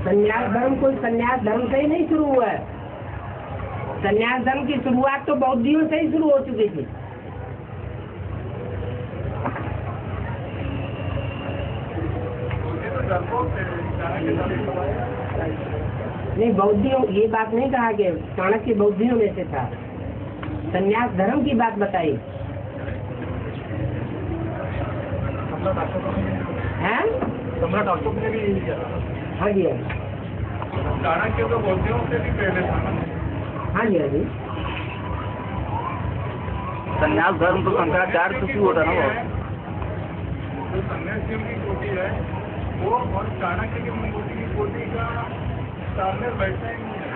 संन्यास धर्म कोई संन्यास धर्म से ही नहीं शुरू हुआ है। संन्यास धर्म की शुरुआत तो बौद्धियों से ही शुरू हो चुकी थी। नहीं, बौद्धियों ये बात नहीं कहा कि चाणक्य बौद्धियों में से था। संन्यास धर्म की बात बताई है। सम्राट अशोक ने भी यही किया। हाँ जी, चाणक्य तो बौद्धियों से भी पहले था। हाँ जी, हाँ जी। संन्यास धर्म तो शंकराचार्य से शुरू होता ना वो। जो सन्यासियों की कोटि है वो और चाणक्य की मंगोटी की कोटि का तालमेल बैठता ही नहीं है।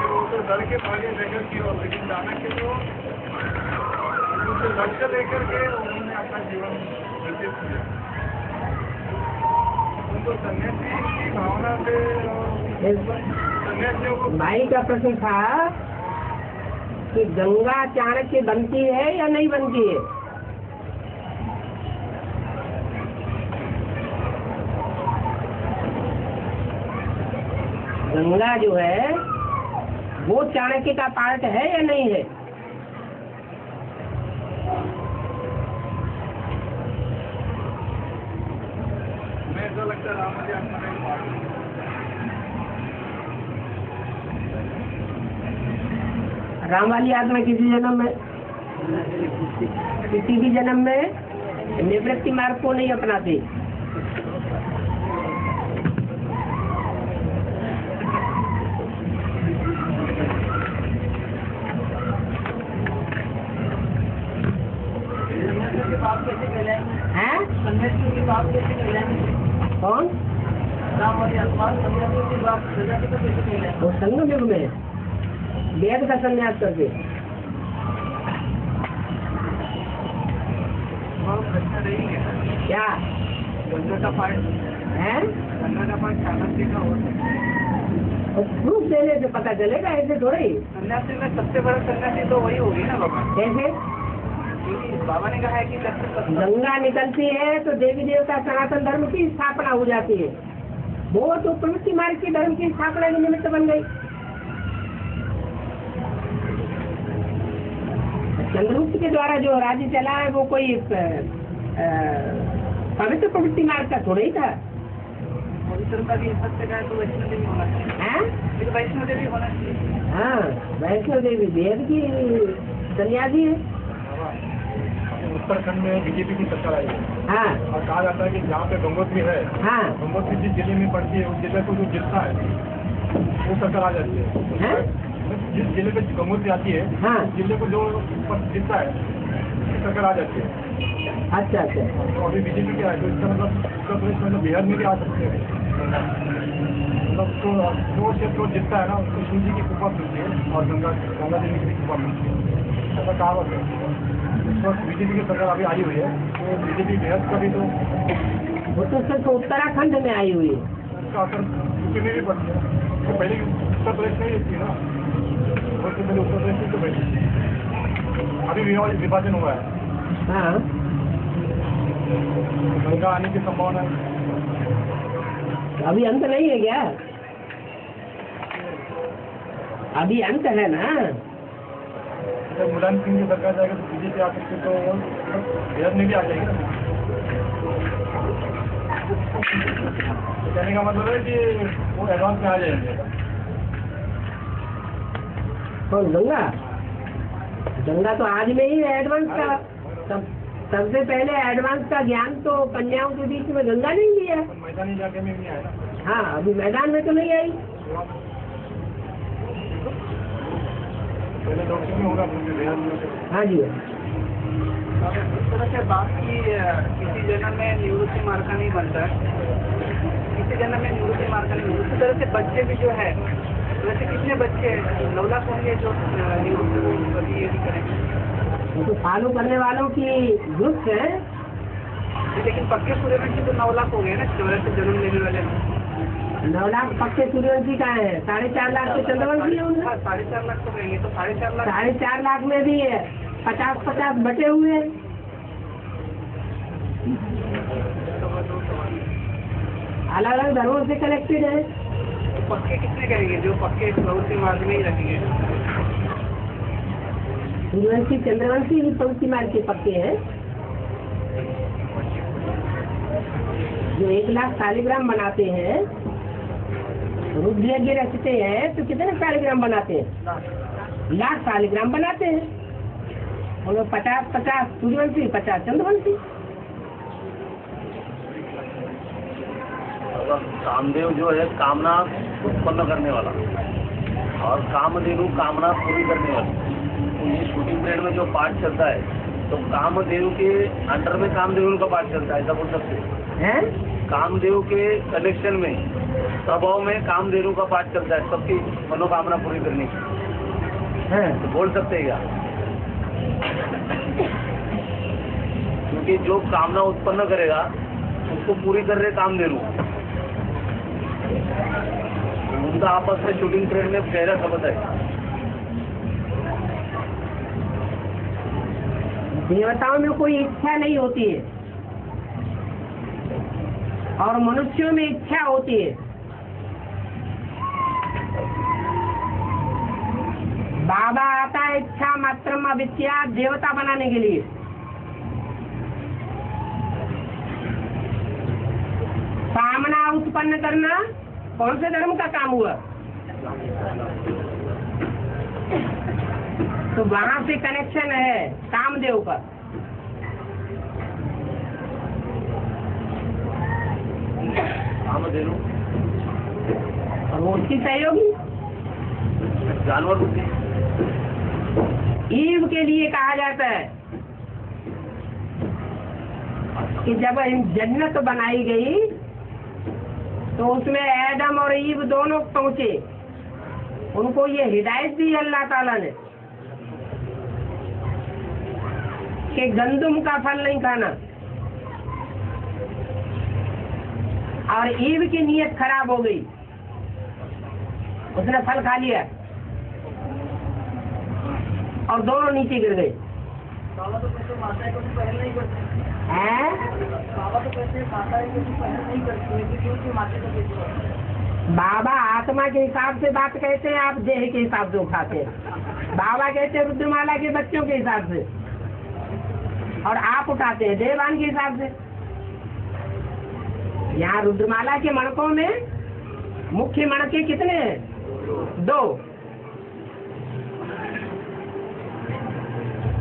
वो तो डर के भागे लेकर की और, लेकिन चाणक्य तो कुछ लक्ष्य लेकर के उन्होंने अपना जीवन व्यतीत किया। उनको सन्यासी की भावना से सन्यासियों को भाई का प्रश्न था कि गंगा चाणक्य बनती है या नहीं बनती है। गंगा जो है वो चाणक्य का पार्ट है या नहीं है। ऐसा लगता है राम जी आपका राम वाली आत्मा किसी जन्म में, किसी भी जन्म में निवृत्ति मार्ग को नहीं अपनाती। हैं? कौन? वो संगम युग में वेद का संन्यास करके। क्या गंगा का पाठ है? गंगा का पाठ चाणक्य का होता है। प्रूफ देने से पता चलेगा, ऐसे थोड़ा ही। सन्यासी में सबसे बड़ा सन्यासी तो वही होगी ना बाबा। कैसे? बाबा ने कहा है कि गंगा निकलती है तो देवी देवता सनातन धर्म की स्थापना हो जाती है। वो तो प्रवृत्ति मार्ग के धर्म की स्थापना के निमित्त बन गई। चंद्रगुप्त के द्वारा जो राज्य चला है वो कोई पवित्र प्रवृत्ति मार्ग का थोड़ा ही था। पवित्र का भी सत्य का तो वैष्णो देवी होना चाहिए। वैष्णो देवी होना चाहिए। हाँ, वैष्णो देवी वेद की सन्यासी है। उत्तराखंड में बीजेपी की सरकार आई है। हाँ, और कहा जाता है कि जहाँ पे गंगोत्री है, हाँ, गंगोत्री जिस जिले में पड़ती है उस जिले को जो जीतता है वो सरकार आ जाती है। जिस जिले पे गंगोत्री आती है, हाँ, उस जिले को जो जीतता है उसकी सरकार आ जाती है। अच्छा अच्छा। तो अभी बीजेपी क्या है, तो इसका मतलब उत्तर प्रदेश में बिहार में भी आ सकते हैं। मतलब तो जो क्षेत्र जीतता है ना उसको शिव जी की कृपा मिलती है और गंगा देवी की कृपा मिलती है। ऐसा कहावत है। इस वक्त बीजेपी की सरकार अभी आई हुई है, तो बीजेपी बिहार का भी तो वो तो सिर्फ उत्तराखंड में आई हुई है। उसका असर यूपी में भी पड़ती है। तो पहले उत्तर प्रदेश में ही थी ना, बहुत पहले उत्तर प्रदेश में तो पहले अभी विभाजन हुआ है। हाँ, गंगा आने की संभावना है। अभी अंत नहीं है क्या? अभी अंत है ना। जब मुलायम सिंह की सरकार जाएगा तो बीजेपी आ सकती है, तो वो बिहार में भी आ जाएगी। तो कहने का मतलब है कि वो एडवांस में आ जाएंगे। कौन? गंगा? गंगा तो आज में ही एडवांस का सबसे पहले एडवांस का ज्ञान तो कन्याओं के बीच में गंगा नहीं दिया। मैदानी इलाके में नहीं आया। हाँ, अभी मैदान में तो नहीं आई। पहले लोकसभा में होगा बिहार में। हाँ जी। इस तरह से बात की किसी जन्म में निवृत्ति मार्ग का नहीं बनता है, किसी जन्म में निवृत्ति मार्ग का नहीं। उसी तरह से बच्चे भी जो है, वैसे कितने बच्चे 9 लाख होंगे जो निवृत्ति को कभी ये भी करेंगे। तो फॉलो करने वालों की ग्रुप है। लेकिन पक्के सूर्यवंशी तो 9 लाख हो गए ना, से जन्म लेने वाले 9 लाख पक्के सूर्यवंशी का है। 4.5 लाख तो चंद्रवंशी है उनका। 4.5 लाख तो कहेंगे, तो 4.5 लाख 4.5 लाख में भी 50-50 बटे हुए हैं। अलग अलग धर्मों से कनेक्टेड है। पक्के कितने करेंगे? जो पक्के प्रवृत्ति मार्ग में ही रखेंगे। सूर्यवंशी चंद्रवंशी भी प्रवृत्ति मार्ग के पक्के हैं। जो 1 लाख शालिग्राम बनाते हैं, रुद्र यज्ञ रचते हैं, तो कितने शालिग्राम बनाते हैं? लाख शालिग्राम बनाते हैं। और 50-50 सूर्यवंशी, 50 चंद्रवंशी। कामदेव जो है कामना उत्पन्न करने वाला, और कामधेनु कामना पूरी करने वाली। तो ये शूटिंग पीरियड में जो पार्ट चलता है, तो कामदेव के अंडर में कामदेव का पार्ट चलता है, ऐसा बोल सकते हैं? कामदेव के कनेक्शन में, प्रभाव में कामदेव का पार्ट चलता है, सबकी मनोकामना पूरी करने की। तो बोल सकते हैं क्या? क्योंकि जो कामना उत्पन्न करेगा उसको पूरी कर रहे कामधेनु, उनका आपस में शूटिंग पीरियड में गहरा संबंध है। देवताओं में कोई इच्छा नहीं होती है और मनुष्यों में इच्छा होती है। बाबा आता है इच्छा मात्रम अविद्या देवता बनाने के लिए। कामना उत्पन्न करना कौन से धर्म का काम हुआ? तो वहां से कनेक्शन है कामदेव का। कामधेनु और वो उसकी सहयोगी जानवर होती है। ईव के लिए कहा जाता है कि जब जन्नत बनाई गई तो उसमें एडम और ईव दोनों पहुंचे। उनको ये हिदायत दी अल्लाह ताला ने कि गंदुम का फल नहीं खाना, और ईव की नीयत खराब हो गई, उसने फल खा लिया और दोनों नीचे गिर गए। बाबा तो कहते माता को पहल नहीं करते हैं? बाबा तो कहते माता को पहल नहीं करती, क्योंकि माता को कहते बाबा आत्मा के हिसाब से बात कहते हैं, आप देह के हिसाब से उठाते हैं। बाबा कहते हैं रुद्रमाला के बच्चों के हिसाब से, और आप उठाते हैं देवान के हिसाब से। यहाँ रुद्रमाला के मणकों में मुख्य मणके कितने हैं? 2।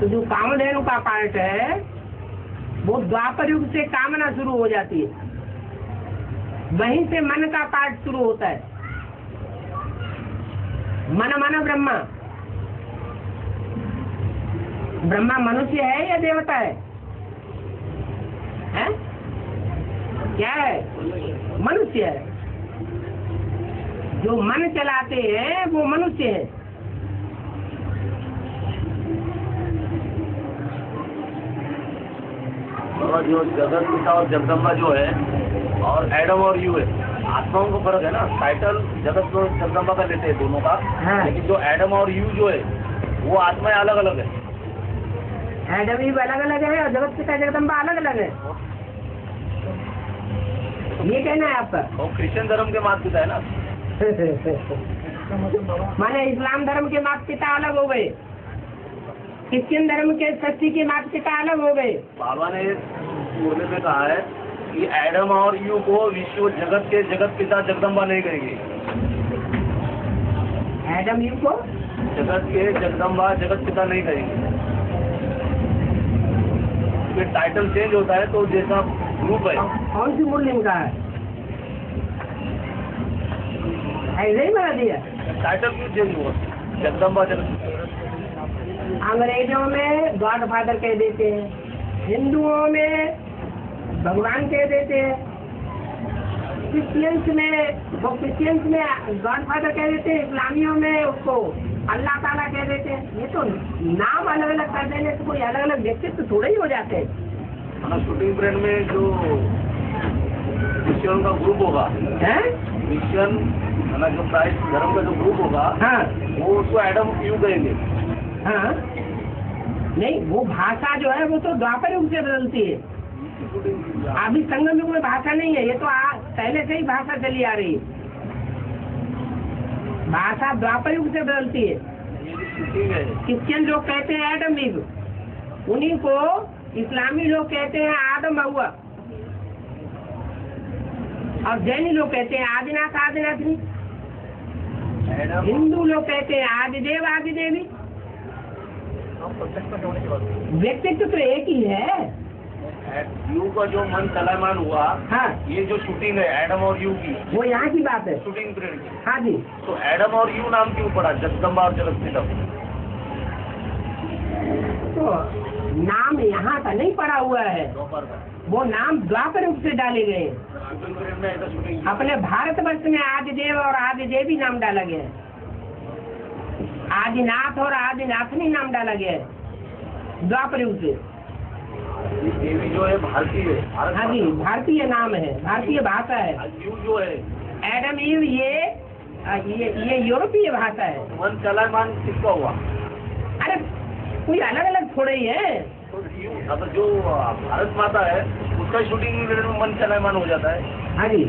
तो जो कामधेनु का पार्ट है वो द्वापर युग से कामना शुरू हो जाती है, वहीं से मन का पार्ट शुरू होता है। मन ब्रह्मा। ब्रह्मा मनुष्य है या देवता है? हैं? क्या है? मनुष्य है। जो मन चलाते हैं वो मनुष्य है। और जो जगत पिता और जगदम्बा जो है, और एडम और यू है, आत्माओं का फर्क है ना। टाइटल जगत और जगदम्बा का लेते हैं दोनों का, लेकिन जो एडम और यू जो है वो आत्माएं अलग अलग है। एडम यू अलग अलग है और जगत पिता जगदम्बा अलग अलग है, ये कहना है आपका? वो क्रिश्चियन धर्म के माता पिता है ना। माने इस्लाम धर्म के माता पिता अलग हो गए, क्रिश्चियन धर्म के षष्ठी के माता पिता अलग हो गए। बाबा ने बोलने में कहा है कि एडम और यू को विश्व जगत के जगत पिता जगदम्बा नहीं कहेंगे। एडम यू को जगत के जगदम्बा जगत पिता नहीं कहेंगे। टाइटल चेंज होता है तो जैसा ग्रुप है। कौन सी मुस्लिम का है? ऐसे ही बना दिया। टाइटल क्यों चेंज हुआ? जगदम्बा जगत। अंग्रेजों में गॉड फादर कह देते हैं, हिंदुओं में भगवान कह देते हैं, क्रिश्चियंस में गॉड फादर कह देते हैं, इस्लामियों में उसको अल्लाह ताला कह देते हैं। ये तो नाम अलग अलग कर देने से कोई अलग अलग व्यक्तित्व तो थोड़े ही हो जाते हैं। शूटिंग पीरियड में जो क्रिश्चियन का ग्रुप होगा, क्रिश्चियन जो क्राइस्ट धर्म का जो ग्रुप होगा, हाँ, वो उसको एडम यू कहेंगे। हाँ, नहीं, वो भाषा जो है वो तो द्वापर युग से बदलती है। अभी संगम में कोई भाषा नहीं है, ये तो पहले से ही भाषा चली आ रही है। भाषा द्वापर युग से बदलती है। क्रिश्चियन लोग कहते हैं एडम ईव, उन्हीं को इस्लामी लोग कहते हैं आदम हव्वा, और जैनी लोग कहते हैं आदिनाथ आदिनाथनी, हिंदू लोग कहते हैं आदिदेव आदिदेवी। व्यक्तित्व तो एक ही है। यू का जो मन चलायमान हुआ, हाँ, ये जो शूटिंग है एडम और यू की, वो यहाँ की बात है। शूटिंग पीरियड की, हाँ जी। तो एडम और यू नाम क्यों पड़ा, जगदम्बा और जगतपिता? तो नाम यहाँ का नहीं पड़ा हुआ है, वो नाम द्वापर युग से डाले गए हैं। शूटिंग पीरियड में ऐसा शूटिंग अपने भारतवर्ष में आदिदेव और आदिदेवी नाम डाला गया है, आदिनाथ और आदिनाथनी नाम डाला गया है द्वापर युग से। देवी जो है भारतीय है, भारत हाँ जी, भारतीय नाम है, भारतीय भाषा है। यू जो है एडम ईव ये यूरोपीय भाषा है। मन चलायमान किसका हुआ? अरे कोई अलग अलग थोड़े ही है। तो यू अब जो भारत माता है उसका शूटिंग पीरियड में मन चलायमान हो जाता है। हाँ जी।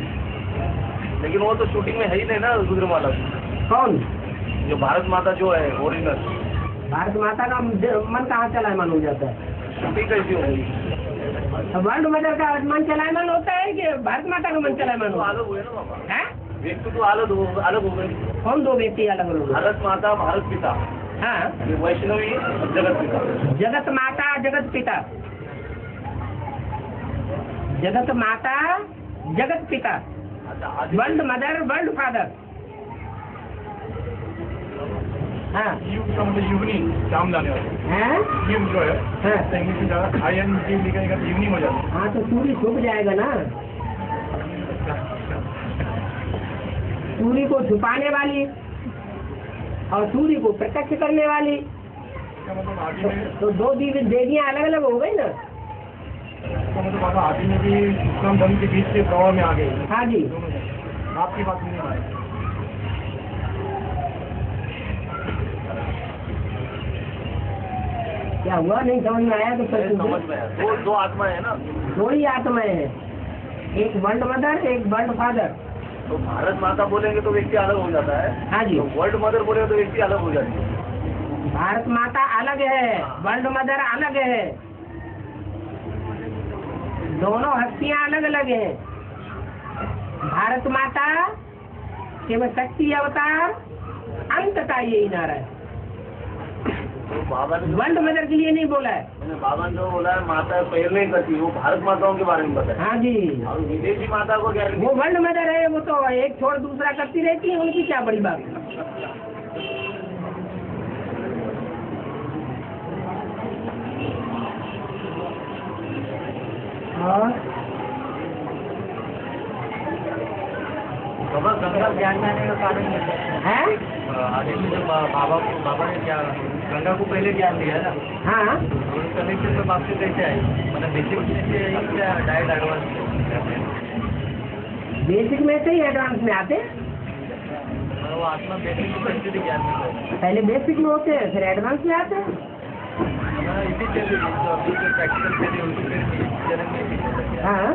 लेकिन वो तो शूटिंग में है ही नहीं ना रुद्रमाला। कौन? जो भारत माता जो है ओरिजिनल, भारत माता का मन कहाँ चलायमान हो जाता है? शूटिंग कैसी होगी? वर्ल्ड मदर का मन चलायमान होता है कि भारत माता का मन चलायमान तो होता अलग हुए ना बाबा, है? व्यक्ति तो अलग हो गए। कौन दो व्यक्ति अलग अलग? भारत माता भारत पिता, हाँ, ये वैष्णवी जगत पिता। जगत माता जगत पिता, जगत माता जगत पिता, अच्छा, वर्ल्ड मदर वर्ल्ड फादर। हाँ, युग का मतलब युगनी काम लाने वाले हैं? युग जो है हाँ। इंग्लिश में ज़्यादा ING लिखेगा तो युगनी हो जाता है। हाँ, तो सूर्य छुप जाएगा ना। सूर्य को छुपाने वाली और सूर्य को प्रत्यक्ष करने वाली, इसका मतलब आदि में तो दो देवियां अलग अलग हो गई ना। इसका मतलब बाबा आदि में भी इस्लाम धर्म के बीच से प्रभाव में आ गए हाँ जी। दोनों जगह। आपकी बात नहीं मानी। क्या हुआ, नहीं समझ में आया? तो फिर समझ में आया। दो आत्मा है ना, दो ही आत्माएं हैं, एक वर्ल्ड मदर एक वर्ल्ड फादर। तो भारत माता बोलेंगे तो व्यक्ति अलग हो जाता है। हाँ जी। तो वर्ल्ड मदर बोलेंगे तो व्यक्ति अलग हो जाती है। भारत माता अलग है, वर्ल्ड मदर अलग है, दोनों हस्तियां अलग अलग हैं। भारत माता केवल शक्ति अवतार, अंत का यही नारा है। तो बाबा ने वर्ल्ड मदर के लिए नहीं बोला है। बाबा ने जो बोला है माता पहले नहीं करती, वो भारत माताओं के बारे में बताया। हाँ जी, और विदेशी माता को क्या? वो वर्ल्ड मदर है, वो तो एक छोड़ दूसरा करती रहती है, उनकी क्या बड़ी बात है। हाँ, गंगा ज्ञान में आने का कारण है? आगे में जब बाबा ने क्या गंगा को पहले ज्ञान दिया ना, हाँ, तो उस कनेक्शन में वापसी कैसे आई? मतलब बेसिक से आई या डायरेक्ट एडवांस? बेसिक में से ही एडवांस में आते हैं। वो आत्मा बेसिक को कैसे ज्ञान में पहले बेसिक में होते हैं, फिर एडवांस में आते हैं। इसी चलिए जो अभी जो प्रैक्टिकल चलिए उनकी फिर जन्म में। हाँ,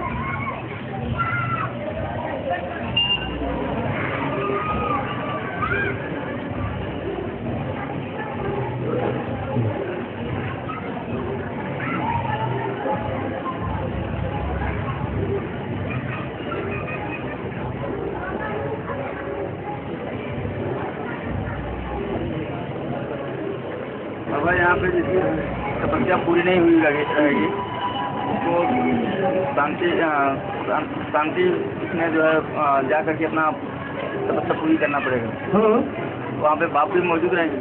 बाबा यहाँ पे जैसे तपस्या पूरी नहीं हुई रहेगी, उसको शांति इसमें जो है जा करके अपना तपस्या पूरी करना पड़ेगा। वहाँ पे बाप भी मौजूद रहेंगे।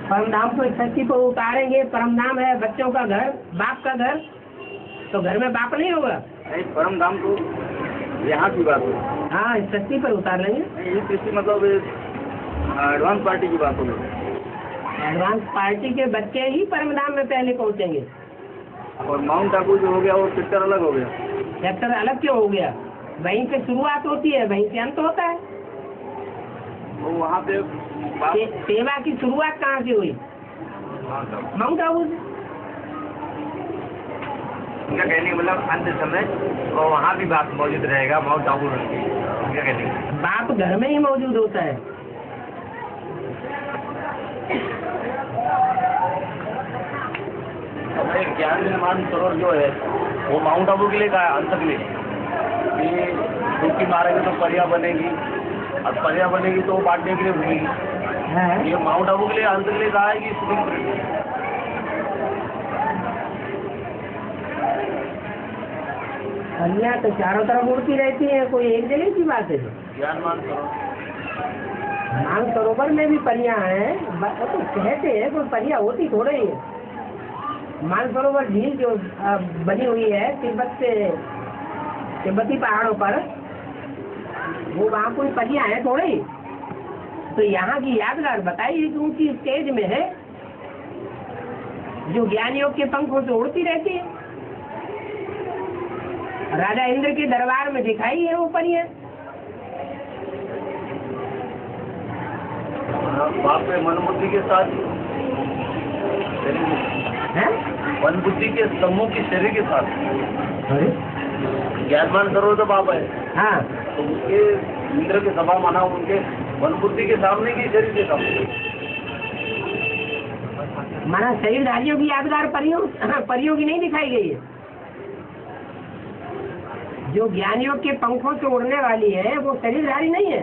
परम धाम को शक्ति को उतारेंगे। परम धाम है बच्चों का घर, बाप का घर, तो घर में बाप नहीं होगा। नहीं, परम धाम तो यहाँ की बात है। हाँ, इस शक्ति पर उतार लेंगे। ये कृषि मतलब एडवांस पार्टी की बात होगी। एडवांस पार्टी के बच्चे ही परम धाम में पहले पहुँचेंगे। और माउंट आबू जो हो गया वो सेक्टर अलग हो गया। सेक्टर अलग क्यों हो गया? वहीं से शुरुआत होती है, वहीं से अंत होता है। तो वहाँ पे सेवा की शुरुआत कहाँ से हुई? माउंट आबू से। उनका कहने का मतलब अंत समय और वहाँ भी बाप मौजूद रहेगा, माउंट आबू रहेगी, उनका कहने का। बाप घर में ही मौजूद होता है। अपने ज्ञान निर्माण सरोवर जो है वो माउंट आबू के लिए कहा है, अंत के लिए कि डुबकी मारेंगे तो परिया बनेगी, और परिया बनेगी तो वो बांटने के लिए भूलेगी। ये माउंट आबू के लिए अंत के लिए कहा है कि शूटिंग पीरियड परियां तो चारों तरफ उड़ती रहती है, कोई एक जगह की बात है। ज्ञान मानसरोवर में भी परियां हैं, वो तो कहते हैं, कोई परियां होती थोड़े ही है। मानसरोवर झील जो बनी हुई है तिब्बती पहाड़ों पर, वो वहाँ कोई परियां हैं थोड़े ही। तो यहाँ की यादगार बताइए कि ऊंची स्टेज में है जो ज्ञान योग के पंखों से उड़ती रहती है। राजा इंद्र के दरबार में दिखाई है वो परियां। बाप में मन बुद्धि के साथ मन बुद्धि के सम्मुख की शरीर के साथ ज्ञानमान सरोवर तो बाप है। हाँ, तो उसके इंद्र के सभा माना उनके मन बुद्धि के सामने की शरीर के सामने माना शरीरधारियों की यादगार परियों की नहीं दिखाई गई है। जो ज्ञान योग के पंखों से उड़ने वाली है वो शरीरधारी नहीं है।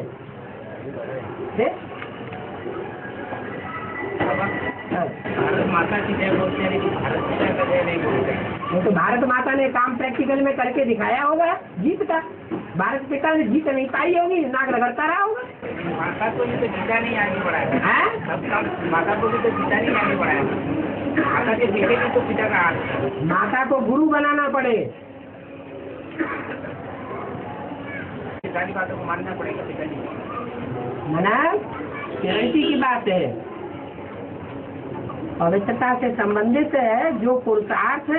भारत माता की जय बोलते हैं, लेकिन भारत पिता का जय नहीं बोलते। वो तो भारत माता ने काम प्रैक्टिकल में करके दिखाया होगा, जीत का। भारत पिता ने जीत नहीं पाई होगी, नाक रगड़ता रहा होगा। माता को भी तो जीता नहीं आगे बढ़ाया, माता को भी तो जीता नहीं आगे बढ़ाया। माता के बेटे भी तो पिता का हाथ, माता को गुरु बनाना पड़े, पिता की बातों को मानना पड़ेगा। पिताजी मना गारंटी की बात है, पवित्रता से संबंधित है। जो पुरुषार्थ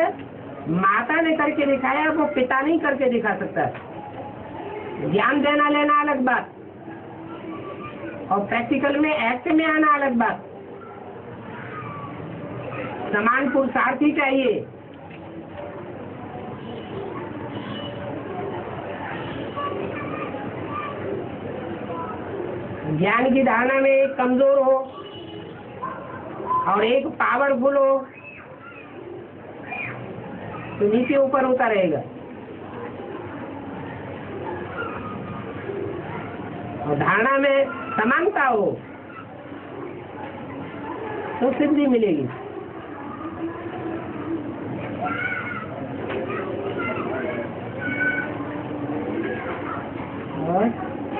माता ने करके दिखाया वो पिता नहीं करके दिखा सकता। ज्ञान देना लेना अलग बात, और प्रैक्टिकल में एक्ट में आना अलग बात। समान पुरुषार्थ ही चाहिए। ज्ञान की धारणा में एक कमजोर हो और एक पावरफुल हो तो नीचे ऊपर होता रहेगा, और धारणा में समानता हो तो सिद्धि मिलेगी।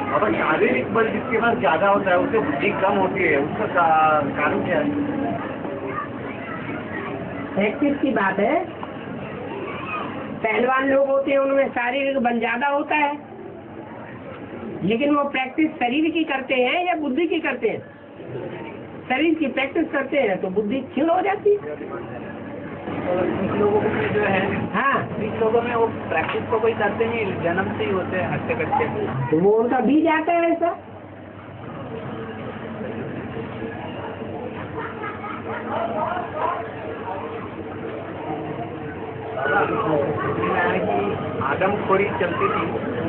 और शारीरिक बल जिसके पास ज्यादा होता है उससे बुद्धि कम होती है, उसका कारण क्या है? प्रैक्टिस की बात है। पहलवान लोग होते हैं उनमें शारीरिक बल ज्यादा होता है, लेकिन वो प्रैक्टिस शरीर की करते हैं या बुद्धि की करते हैं? शरीर की प्रैक्टिस करते हैं तो बुद्धि क्षीण हो जाती है। कुछ लोगों में जो है, हाँ, कुछ लोगों में वो प्रैक्टिस को कोई करते नहीं, जन्म से ही होते हैं हट्टे कट्टे, तो वो उनका बीज आता है ऐसा। आदमखोरी चलती थी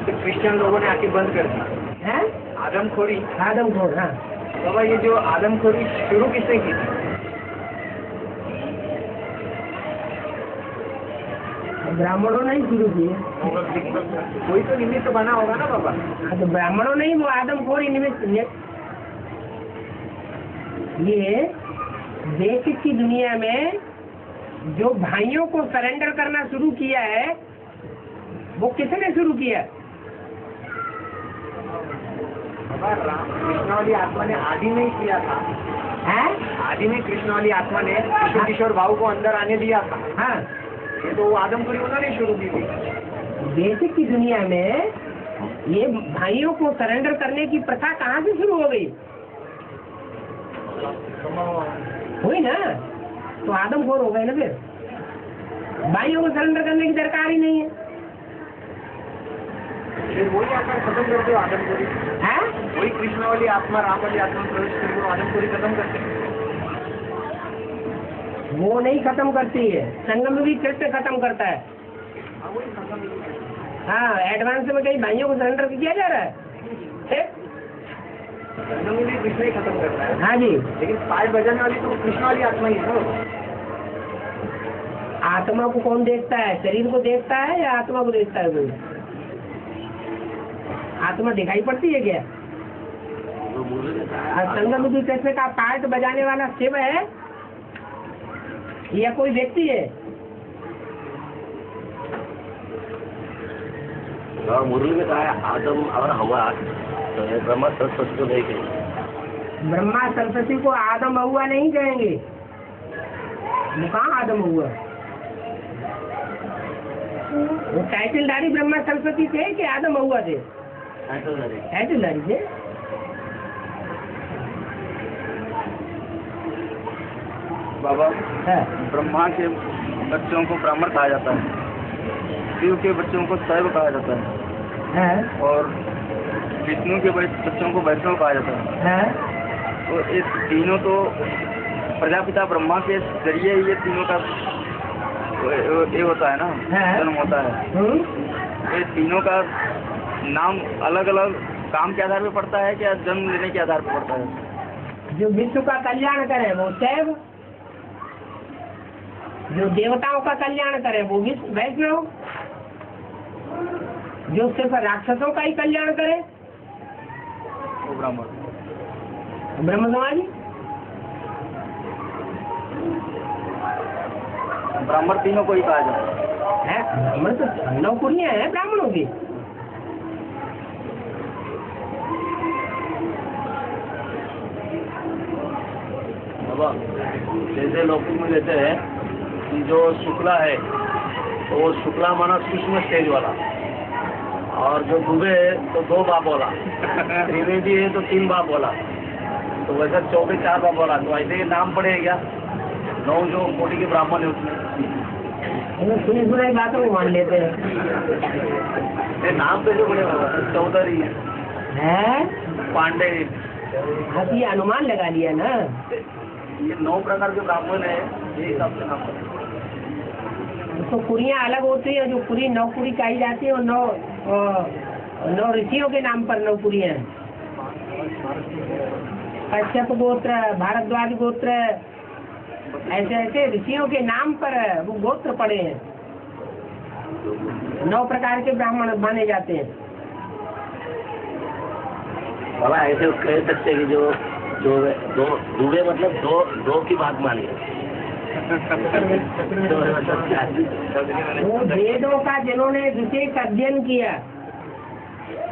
तो क्रिश्चियन लोगों ने आके बंद कर दी है आदमखोरी। आदमखोर। हाँ, बाबा ये जो आदमखोरी शुरू किसने की थी? ब्राह्मणों ने ही शुरू किए। कोई तो निमित्त बना होगा ना बाबा। तो ब्राह्मणों ने ही वो आदमखोरी निमित्त। ये देश की दुनिया में जो भाइयों को सरेंडर करना शुरू किया है वो किसने शुरू किया? कृष्ण वाली आत्मा ने आदि में ही किया था। है? आदि में कृष्ण वाली आत्मा ने किशोर भाव को अंदर आने दिया था। हाँ, ये तो आदमखोरी उन्होंने शुरू की थी। देश की दुनिया में ये भाइयों को सरेंडर करने की प्रथा कहाँ से शुरू हो गई? हुई ना, तो आदमखोर हो गए ना। फिर भाइयों को सरेंडर करने की दरकार ही नहीं है। फिर वही आत्मा खत्म कर दो आदमखोरी। है? वही कृष्ण वाली आत्मा राम वाली आत्मा प्रवेश करके वो आदमखोरी खत्म करते हैं। वो नहीं खत्म करती है, संगम भी कृष्ण खत्म करता है। हाँ, एडवांस में कई भाइयों को सरेंडर किया जा रहा है। कृष्ण ही खत्म करता है। हाँ जी, लेकिन पाँच बजाने वाली तो कृष्ण वाली आत्मा ही है ना। आत्मा को कौन देखता है? शरीर को देखता है या आत्मा को देखता है कोई? आत्मा दिखाई पड़ती है क्या? संगम कृष्ण का पार्ट बजाने वाला शिव है या कोई व्यक्ति है? मुरली में कहा है आदम और हवा तो ब्रह्मा सरस्वती को नहीं कहेंगे। ब्रह्मा सरस्वती को आदम हुआ नहीं कहेंगे। वो कहाँ आदम हुआ? वो टाइटलधारी ब्रह्मा सरस्वती थे कि आदम हुआ थे? टाइटलधारी थे। बाबा है। ब्रह्मा के बच्चों को ब्राह्मण कहा जाता है, शिव के बच्चों को शैव कहा जाता है और विष्णु के बच्चों को वैष्णव कहा जाता है। तो ये तीनों तो प्रजापिता ब्रह्मा के जरिए ये तीनों का ये होता है ना, जन्म होता है। ये तीनों का नाम अलग अलग काम के आधार पर पड़ता है क्या जन्म लेने के आधार पर पड़ता है? जो विश्व का कल्याण करे वो शैव, जो देवताओं का कल्याण करे वो वैष्णव, जो सिर्फ राक्षसों का ही कल्याण करे वो ब्राह्मण। ब्रह्म समाजी। ब्राह्मण तीनों को ही कहा जाता है। ब्राह्मण तो 9 कुड़ियाँ हैं ब्राह्मणों की। बाबा जैसे लौकिक में लेते हैं कि जो शुक्ला है तो वो शुक्ला माना सूक्ष्म स्टेज वाला, और जो दुबे है तो 2 बाप वाला, त्रिवेदी है तो 3 बाप वाला, तो वैसे 24 4 बाप वाला। तो ऐसे नाम पड़े क्या 9 जो कोटि के ब्राह्मण है उसमें सुनी सुनाई बातों को मान लेते हैं। ये नाम तो जो बड़े चौधरी है पांडे, बस ये अनुमान लगा लिया ना। ये 9 प्रकार के ब्राह्मण है, ये हिसाब से नाम पड़े। तो कुड़ियाँ अलग होती है, जो कुड़ी 9 कुड़ी कही जाती है और 9 ऋषियों के नाम पर 9 कुड़ियाँ हैं। कश्यप गोत्र, भारद्वाज गोत्र, ऐसे ऐसे ऋषियों के नाम पर वो गोत्र पड़े हैं। 9 प्रकार के ब्राह्मण माने जाते हैं। बाबा ऐसे कह सकते हैं कि जो दो दूबे मतलब दो की बात मानी वो वेदों का जिन्होंने विशेष अध्ययन किया,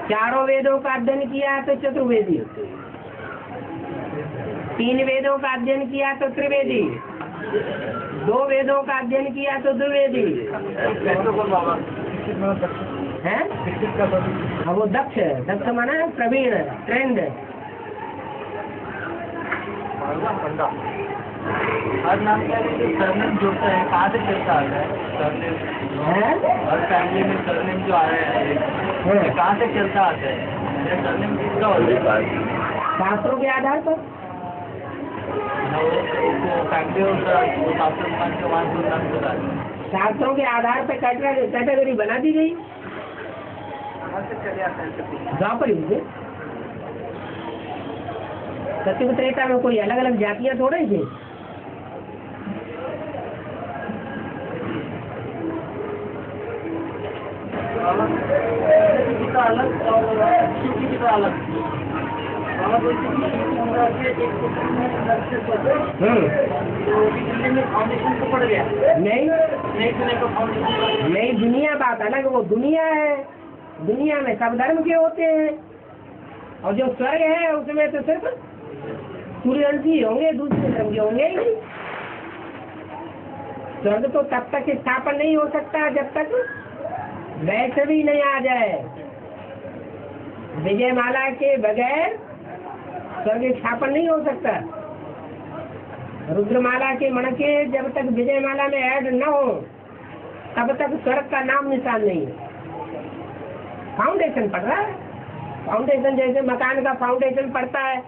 4 वेदों का अध्ययन किया तो चतुर्वेदी, 3 वेदों का अध्ययन किया तो त्रिवेदी, 2 वेदों का अध्ययन किया तो द्विवेदी है। वो दक्ष माना प्रवीण, ट्रेंड। हर नाम का जो सरनेम जोड़ता है कहाँ से चलता आता है? सरनेम हर फैमिली में सरनेम जो आ रहा है कहाँ से चलता आता है? सरनेम किसका होता है? शास्त्रों के आधार पर फैमिली शास्त्रों के आधार पर कैटेगरी बना दी गई। द्वापर युग में सत्युग त्रेता में कोई अलग अलग जातियां थोड़े थी। अलग और शिव का अलग। फाउंडेशन तो पड़ गया नहीं दुनिया बात अलग। वो दुनिया है, दुनिया में सब धर्म के होते हैं, और जो स्वर्ग है उसमें तो सिर्फ सूर्यवंशी होंगे, दूसरे धर्म के होंगे ही नहीं। स्वर्ग तो तब तक स्थापन नहीं हो सकता जब तक वैष्णवी नहीं आ जाए। विजयमाला के बगैर स्वर्ग स्थापन नहीं हो सकता। रुद्रमाला के मणके जब तक विजयमाला में ऐड न हो तब तक स्वर्ग का नाम निशान नहीं है। फाउंडेशन पड़ रहा है। फाउंडेशन जैसे मकान का फाउंडेशन पड़ता है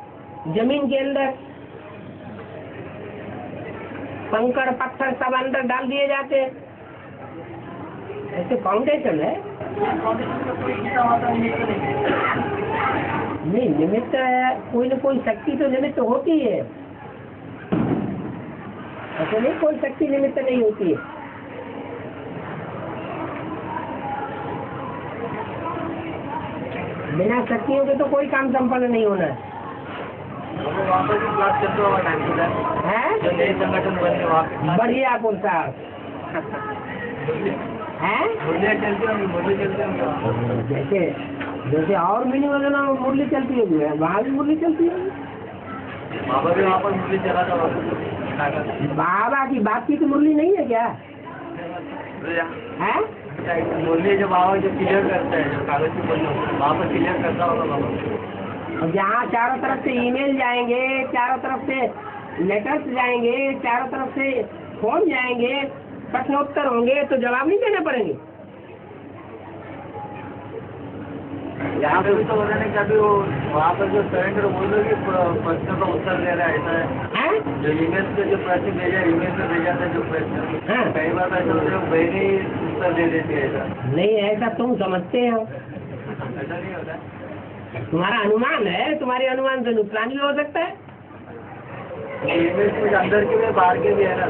जमीन के अंदर, कंकड़ पत्थर सब अंदर डाल दिए जाते हैं, ऐसे फाउंडेशन है नहीं, निमित्त कोई न कोई शक्ति तो निमित्त होती है, ऐसे नहीं कोई शक्ति निमित्त नहीं होती है। बिना शक्तियों के तो कोई काम संपन्न नहीं होना है। वहाँ पर भी क्लास चलते होगा टाइम टू टाइम हैं? जो नए संगठन बने वहाँ पे बढ़िया साहब हैं? मुरलियाँ चलती होंगी, मुरली चलती होंगी। जैसे जैसे और मिनी वगैरह में मुरली चलती होगी, वहाँ भी मुरली चलती होगी। बाबा भी वहाँ पर मुरली चला था। बाबा की बात की तो मुरली नहीं है क्या? हैं? मुरली जब बाबा जो क्लियर करता है, जो कागज की बोली वहाँ पर क्लियर करता होगा बाबा। और जहाँ चारों तरफ से ईमेल जाएंगे, चारों तरफ से लेटर्स जाएंगे, चारों तरफ से फोन जाएंगे, प्रश्नोत्तर होंगे, तो जवाब नहीं देने पड़ेंगे। यहाँ पे भी तो उन्होंने कभी वो वहाँ पर जो सरेंडर बोल रहे कि प्रश्न का उत्तर दे रहा है, ऐसा है जो ईमेल पे जो प्रश्न भेजा, ईमेल पे भेजा था जो प्रश्न, कई बार ऐसा होता है बहने ही उत्तर दे देती है। ऐसा नहीं, ऐसा तुम समझते हो, ऐसा नहीं होता है। तुम्हारा अनुमान है, तुम्हारे अनुमान से नुकसान भी हो सकता है। ईमेल कुछ अंदर के भी बाहर के भी है ना।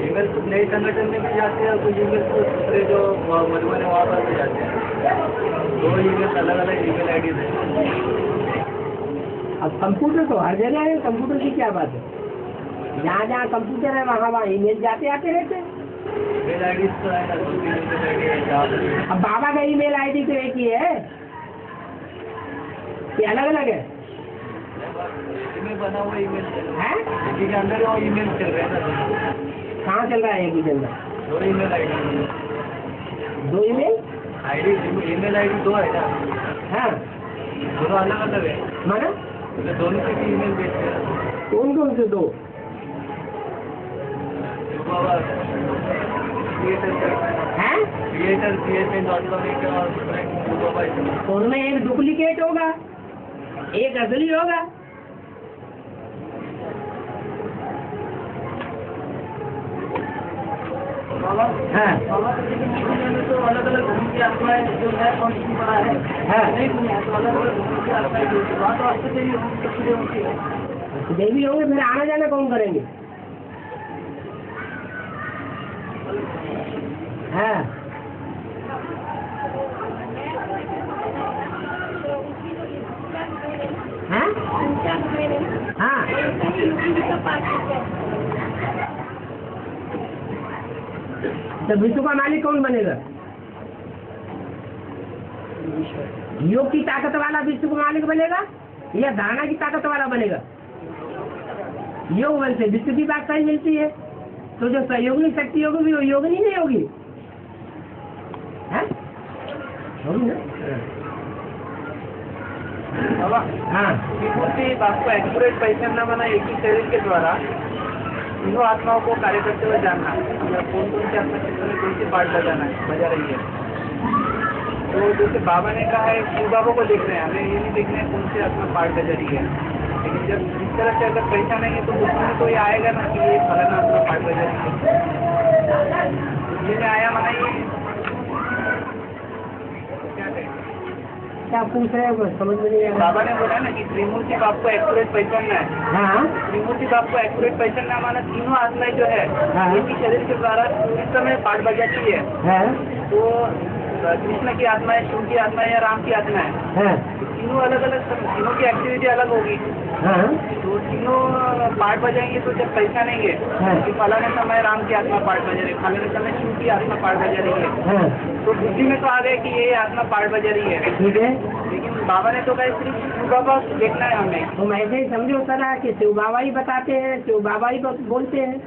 ईमेल कुछ नए संगठन में भी जाते हैं, कुछ ईमेल कुछ दूसरे जो मधुबन वहाँ पर भी जाते हैं। दो ईमेल अलग अलग ईमेल आईडी है। अब कंप्यूटर तो हर जगह है, कंप्यूटर की क्या बात है? जहाँ जहाँ कंप्यूटर है वहाँ वहाँ ईमेल जाते आते रहते हैं। ईमेल आईडी तो है ना, 2-3 ईमेल आईडी है। अब बाबा का ईमेल आईडी तो एक ही है कि अलग अलग है? ईमेल बना हुआ ईमेल हैं? इसी के अंदर वो ईमेल चल रहे हैं ना। कहाँ चल रहा है एक ही दिन में? 2 email ID, 2 email ID email ID 2 है ना। हाँ, दोनों अलग अलग है, माना तो दोनों से भी ईमेल भेजते हैं। कौन से 2? हैं? creator.com एक और दूसरा एक तो उनमें एक डुप्लीकेट होगा, एक असली होगा। हाँ, तो अलग अलग धर्म की आत्माएं जो है कौन सी पढ़ा है नहीं दुनिया, तो अलग अलग धर्म की आत्माएं जो बात वास्तव में होती है। देवी होंगे, फिर आना जाना कौन करेंगे? हाँ, हाँ, हाँ, तो विश्व का मालिक कौन बनेगा? योग की ताकत वाला विश्व का मालिक बनेगा या धारणा की ताकत वाला बनेगा? योग बल से विश्व की बात सही मिलती है, तो जो सहयोगी शक्ति होगी वो योगिनी नहीं होगी, है? होगी ना? हाँ, त्रिमूर्ति बाप को एक्यूरेट पहचानना बना एक ही शरीर के द्वारा तीनों आत्माओं को कार्य करते हुए जानना, अगर कौन कौन से आत्मा चित्र में कौन सी पार्ट बजा रही है। तो जैसे बाबा ने कहा है शिव बाबा को देखना है, हमें ये नहीं देखना है कौन सी आत्मा पार्ट बजा रही है, लेकिन जब इस तरह से अगर पहचानेंगे तो बुद्धि में तो ये आएगा ना कि ये फलाना आत्मा पार्ट बजा रही है। बुद्धि में आया माना ये क्या कहें, क्या पूछ रहे हो? समझ में नहीं आ रहा। बाबा ने बोला ना कि त्रिमूर्ति बाप को एक्यूरेट पहचानना है। हाँ, त्रिमूर्ति बाप को एक्यूरेट पहचानना माना तीनों आत्माएं जो है हाँ। एक ही शरीर के द्वारा इस समय पाठ बजाती है। तो कृष्ण की आत्मा है, शिव की आत्मा है या राम की आत्मा है, तीनों अलग अलग, तीनों की एक्टिविटी अलग होगी। तो तीनों पाठ बजाएंगे तो जब पहचानेंगे कि फलाने समय राम की आत्मा पाठ बजा रही है, फलाने समय शिव की आत्मा पाठ बजा रही है, तो बुद्धि में तो आ गए कि ये आत्मा पाठ बजा रही है। ठीक है। लेकिन बाबा ने तो कहा सिर्फ शिव बाबा देखना है हमें। तुम ऐसे ही समझो सर कि शिव बाबा ही बताते हैं, शिव बाबा ही बोलते हैं,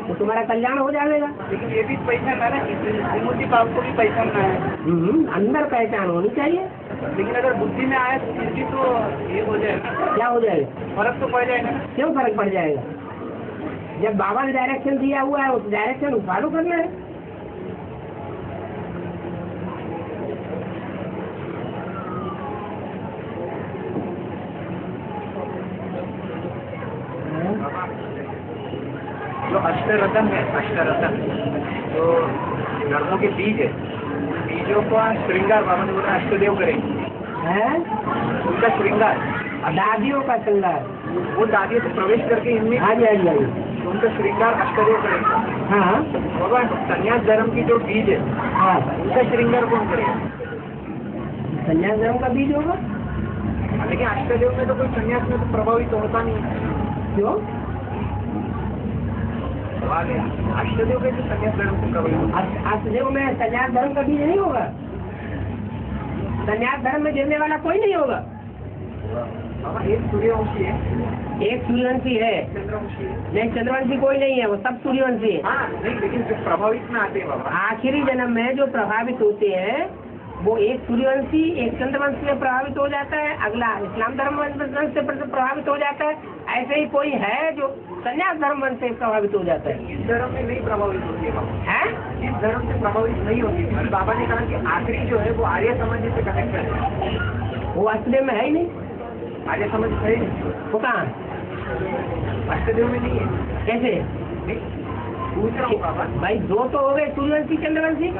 तो तुम्हारा कल्याण हो जाएगा। लेकिन ये भी पहचानना है ना कि त्रिमूर्ति बाप को भी पहचानना है। अंदर पहचान होनी चाहिए। लेकिन अगर बुद्धि में आए तो फिर भी तो ये हो जाएगा। क्या हो जाएगा? फर्क तो पड़ जाएगा। क्यों फर्क पड़ जाएगा? जब बाबा ने डायरेक्शन दिया हुआ है उस डायरेक्शन फॉलो करना है। जो अष्टरत्न है, अष्टरत्न तो धर्मों के बीज है, बीजों का श्रृंगार बाबा ने बोला अष्टदेव करेंगे, है उनका श्रृंगार, दादियों का श्रृंगार। वो दादियों से प्रवेश करके इनमें हाँ जी, हाँ जी, हाँ जी। तो उनका श्रृंगार अष्टदेव करेंगे। हाँ बाबा संन्यास धर्म की जो बीज है हाँ, उनका श्रृंगार कौन करेगा? संन्यास धर्म का बीज होगा। लेकिन अष्टदेव में तो कोई संन्यास में तो प्रभावित होता नहीं है। क्यों? सवाल है, अष्टदेव कैसे संन्यास धर्म से प्रभावित होता है? अष्टदेव में संन्यास धर्म का बीज नहीं होगा। संन्यास धर्म में गिरने वाला कोई नहीं होगा। बाबा एक सूर्यवंशी है, एक सूर्यवंशी है, चंद्रवंशी है। नहीं चंद्रवंशी कोई नहीं है, वो सब सूर्यवंशी है। हाँ नहीं, लेकिन जो प्रभावित में आते हैं बाबा, आखिरी जन्म में जो प्रभावित होते हैं वो एक सूर्यवंशी एक चंद्रवंश में प्रभावित हो जाता है, अगला इस्लाम धर्म वंश से प्रभावित हो जाता है। ऐसे ही कोई है जो संन्यास धर्म वंश से प्रभावित हो जाता है। इस धर्म में नहीं प्रभावित होती है बाबा, हैं? इस धर्म से प्रभावित नहीं होती है। बाबा ने कहा कि आखिरी जो है वो आर्य समाज से कनेक्ट है। वो अष्टदेव में है ही नहीं। आर्य समाज है ही नहीं, वो कहाँ? अष्टदेव में नहीं है। कैसे? नहीं, पूछ रहा हूँ बाबा, भाई दो तो हो गए, सूर्यवंशी चंद्रवंशी,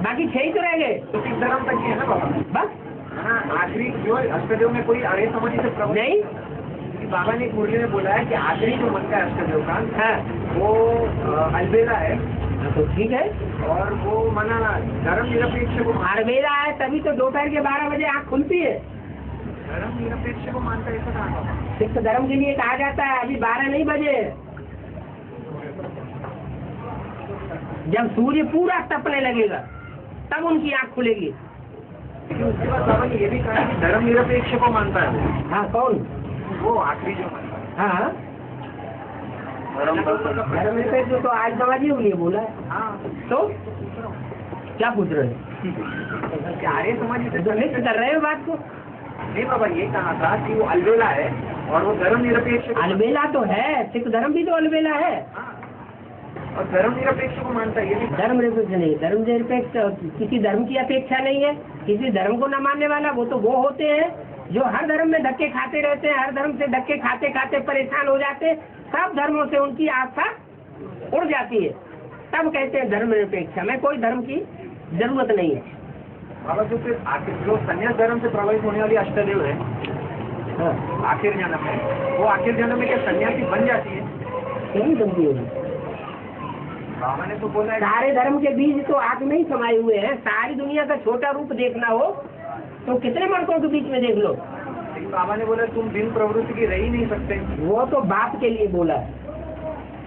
बाकी 6 ही तो रह गए। तो किस धर्म तक ही है ना बाबा? बस हाँ, आखिरी जो है अष्टदेव में कोई आर्य समाज से प्रभावित नहीं। कि बाबा ने मुरली में बोला है कि आखिरी जो मन का है अष्टदेव का हाँ वो अलबेला है, तो ठीक है। और वो मना धर्म निरपेक्ष को आयुर्वेदा है तभी तो दोपहर के 12 बजे आँख खुलती है। धर्म निरपेक्ष को मानता है, ऐसा कहा बाबा? सिख धर्म के लिए कहा जाता है अभी 12 नहीं बजे, जब सूर्य पूरा तपने लगेगा तब उनकी आँख खुलेगी। लेकिन उसके बाद बाबा ने ये भी कहा कि धर्म निरपेक्ष को मानता है वो। हाँ कौन? वो आखिरी जो मानता है। हाँ धर्म निरपेक्ष तो आज समाजियों के लिए बोला है। हाँ, तो क्या पूछ रहे हैं? कि आर्य समाज से तो मिक्स कर रहे हो बात को। नहीं बाबा, ये कहा था कि वो अलबेला है और वो धर्म निरपेक्ष को- अलबेला तो है, सिख धर्म भी तो अलबेला है। हाँ, और धर्म निरपेक्ष को मानता है, ये भी धर्म निरपेक्ष नहीं, धर्म निरपेक्ष किसी धर्म की अपेक्षा नहीं है। किसी धर्म को न मानने वाला वो तो वो होते हैं जो हर धर्म में धक्के खाते रहते हैं, हर धर्म से धक्के खाते खाते परेशान हो जाते हैं, सब धर्मों से उनकी आस्था उड़ जाती है, तब कहते हैं धर्म निरपेक्ष। हमें कोई धर्म की जरूरत नहीं है। बाबा जो फिर आखिर जो संन्यास धर्म से प्रभावित होने वाली अष्टदेव है हाँ आखिर जन्म में, वो आखिर जन्म में क्या सन्यासी बन जाती है? क्यों नहीं बनती होगी? बाबा ने तो बोला है सारे धर्म के बीज तो आग में ही समाये हुए हैं। सारी दुनिया का छोटा रूप देखना हो तो कितने मर्दों के बीच में देख लो। कि बाबा ने बोला तुम बिन प्रवृत्ति की रह ही नहीं सकते। वो तो बाप के लिए बोला है।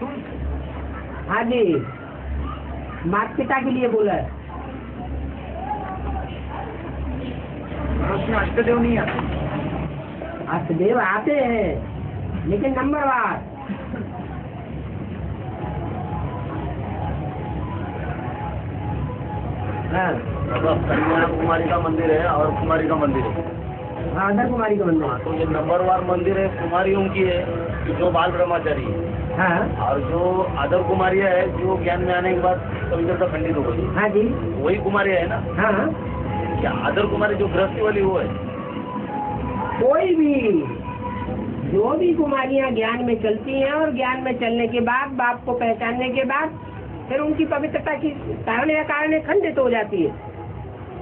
तुम हाँ जी, माता पिता के लिए बोला है। और उसमें अष्टदेव नहीं आते। अष्टदेव आते हैं लेकिन नंबरवार। हाँ कन्याकुमारी का मंदिर है और कुमारी का मंदिर है। हाँ, अदर कुमारी का मंदिर। हाँ, तो ये नंबरवार मंदिर है कुमारियों की है जो बाल ब्रह्मचारी है, हाँ और जो अदर कुमारियाँ है जो ज्ञान में आने के बाद पवित्रता खंडित हो गई, हाँ जी, वही कुमारियाँ है ना। हाँ क्या अदर कुमारी जो गृहस्थी वाली वो है? कोई भी जो भी कुमारियाँ ज्ञान में चलती हैं और ज्ञान में चलने के बाद बाप को पहचानने के बाद फिर उनकी पवित्रता की कारण या कारण खंडित हो जाती है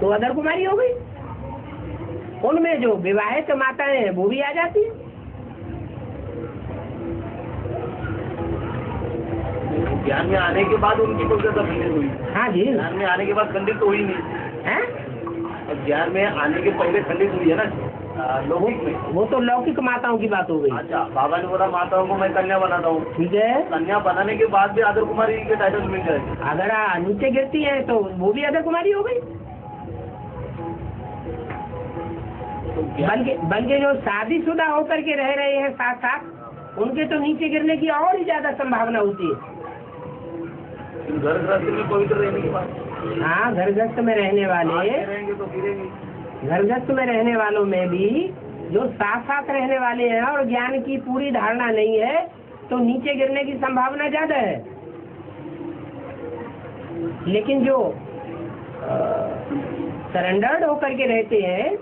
तो अदर कुमारी हो गई। उनमें जो विवाहित माताएं हैं वो भी आ जाती है। ज्ञान में आने के बाद उनकी पवित्रता खंडित हुई। हाँ जी, ज्ञान में आने के बाद खंडित तो हुई नहीं हैं? और ज्ञान में आने के पहले खंडित हुई है ना लौकिक में। वो तो लौकिक माताओं की बात हो गई। अच्छा, बाबा ने बोला माताओं को मैं कन्या बनाता हूँ। ठीक है, कन्या बनाने के बाद भी आदर कुमारी के टाइटल मिल जाएंगे। अगर नीचे गिरती है तो वो भी अदर कुमारी हो गई। तो ज्ञान बल्कि जो शादीशुदा होकर के रह रहे हैं साथ साथ उनके तो नीचे गिरने की और ही ज्यादा संभावना होती है। घर गृहस्थी में पवित्र रहने के बाद हाँ, घर गृहस्थ में रहने वाले, रहेंगे तो गिरेंगे। घर गृहस्थ में रहने वालों में भी जो साथ साथ रहने वाले हैं और ज्ञान की पूरी धारणा नहीं है तो नीचे गिरने की संभावना ज्यादा है। लेकिन जो सरेंडर्ड होकर के रहते हैं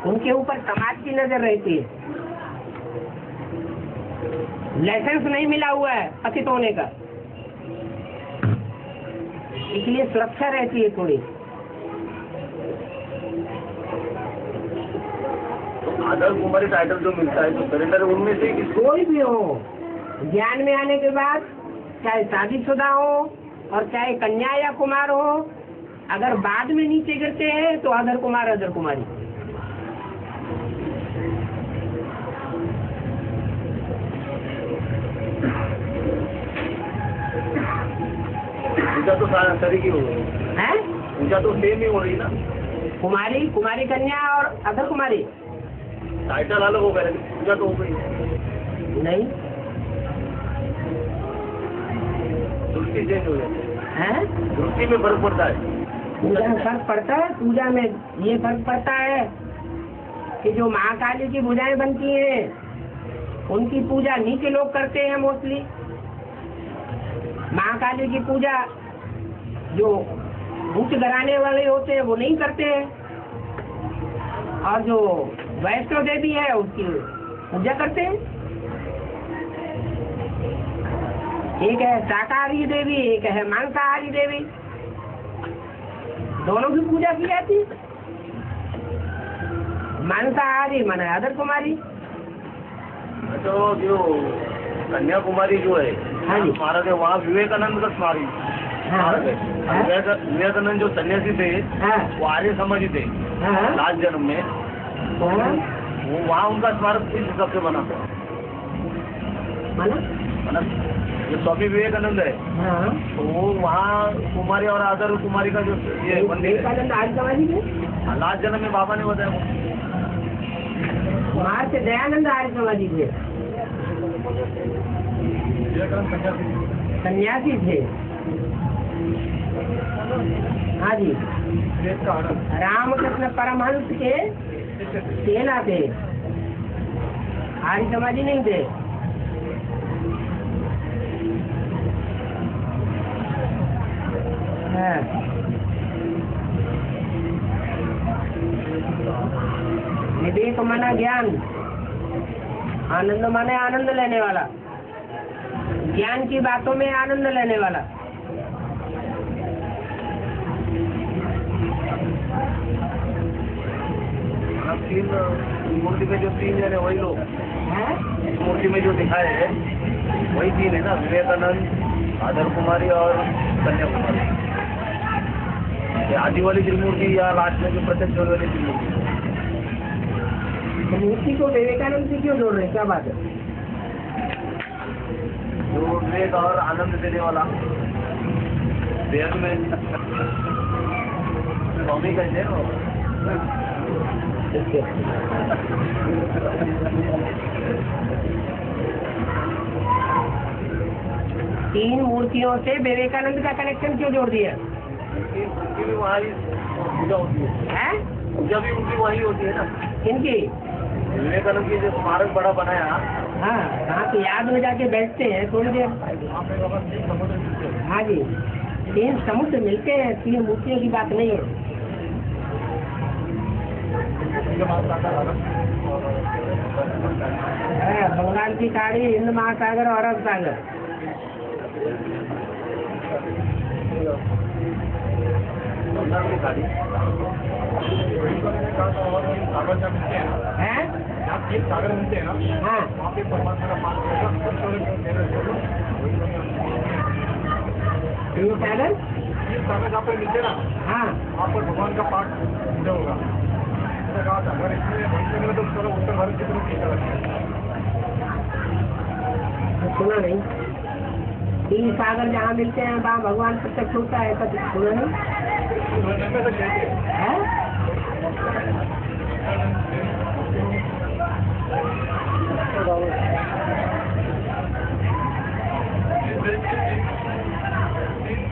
उनके ऊपर समाज की नजर रहती है। लाइसेंस नहीं मिला हुआ है पतित होने का, इसलिए सुरक्षा रहती है थोड़ी। तो आदर कुमारी टाइटल जो मिलता है, जो सरेंडर है, उनमें से किसको? कोई भी हो, ज्ञान में आने के बाद चाहे शादीशुदा हो और चाहे कन्या या कुमार हो, अगर बाद में नीचे गिरते हैं तो अधर कुमार अधर कुमारी। पूजा तो सारी की हो रही है, पूजा तो सेम ही हो रही ना। कुमारी, कुमारी कन्या और अधर कुमारी टाइटल अलग हो गया, लेकिन पूजा तो हो गई नहीं दृष्टि चेंज हो जाती है। है, दृष्टि में फर्क पड़ता है। पूजा में फर्क पड़ता है, पूजा में ये फर्क पड़ता है कि जो महाकाली की भुजाएं बनती हैं उनकी पूजा नीचे लोग करते हैं मोस्टली। महाकाली की पूजा जो ऊंच घराने वाले होते हैं वो नहीं करते हैं, और जो वैष्णो देवी है उसकी पूजा करते हैं। एक है शाकाहारी देवी, एक है मांसाहारी देवी, दोनों की पूजा की जाती है। मांसाहारी माने अधर कुमारी। तो जो कन्याकुमारी जो है हाँ जी। स्मारक है, वहाँ विवेकानंद का स्मारक हाँ, है। विवेकानंद जो सन्यासी थे हाँ, वो आर्य समाजी थे हाँ, लास्ट जन्म में, हाँ, वो वहाँ उनका स्मारक किस हिसाब से बना था? माना? जो स्वामी विवेकानंद है हाँ, तो वो वहाँ कुमारी और आदर कुमारी का जो ये मंदिर है, विवेकानंद आर्य समाजी थे। लास्ट जन्म में बाबा ने बताया वो। वहाँ से दयानंद आर्य समाजी थे, सन्यासी थे। हाँ जी, रामकृष्ण परमहंस के सेना थे, आर्य समाजी नहीं थे। हाँ। विवेक माना ज्ञान, आनंद माने आनंद लेने वाला, ज्ञान की बातों में आनंद लेने वाला। तीन मूर्ति में जो तीन जने वही लोग है? इस मूर्ति में जो दिखाए हैं वही तीन है ना, विवेकानंद, आदर कुमारी और कन्याकुमारी। ये आदि वाली त्रिमूर्ति या लास्ट में जो प्रत्यक्ष होने वाली त्रिमूर्ति। तो मूर्ति को विवेकानंद से क्यों जोड़ रहे हैं, क्या बात है? जो विवेक और आनंद देने वाला देह में स्वामी कहते हैं ना। तीन मूर्तियों से विवेकानंद का कनेक्शन क्यों जोड़ दिया उनकी भी वहाँ ही पूजा होती है, पूजा भी उनकी वही होती है ना। इनकी? विवेकानंद की जो स्मारक बड़ा बनाया, हाँ, वहाँ तो याद में जाके बैठते हैं थोड़ी देर। वहाँ पे बाबा तीन समुद्र मिलते हैं। हाँ जी, तीन समुद्र मिलते हैं, तीन मूर्तियों की बात नहीं है। बंगाल की खाड़ी, हिंद महासागर और अरब सागर। बंगाल की खाड़ी सागर जहाँ मिलते हैं ना, हैं? जहाँ तीन सागर मिलते हैं ना, हाँ, वहाँ पे परमात्मा का पाठ तीन सागर। तीन सागर जहाँ पर मिलते हैं ना, हाँ, वहाँ पर भगवान का पाठ पूजा होगा। ऐसा कहा था, अगर इसमें भविष्य में तो चलो उत्तर भारत की तरफ खींचा लगता है। सुना नहीं। तीन सागर जहाँ मिलते हैं वहाँ भगवान प्रत्यक्ष होता है, कभी सुना नहीं में तो कहते हैं है?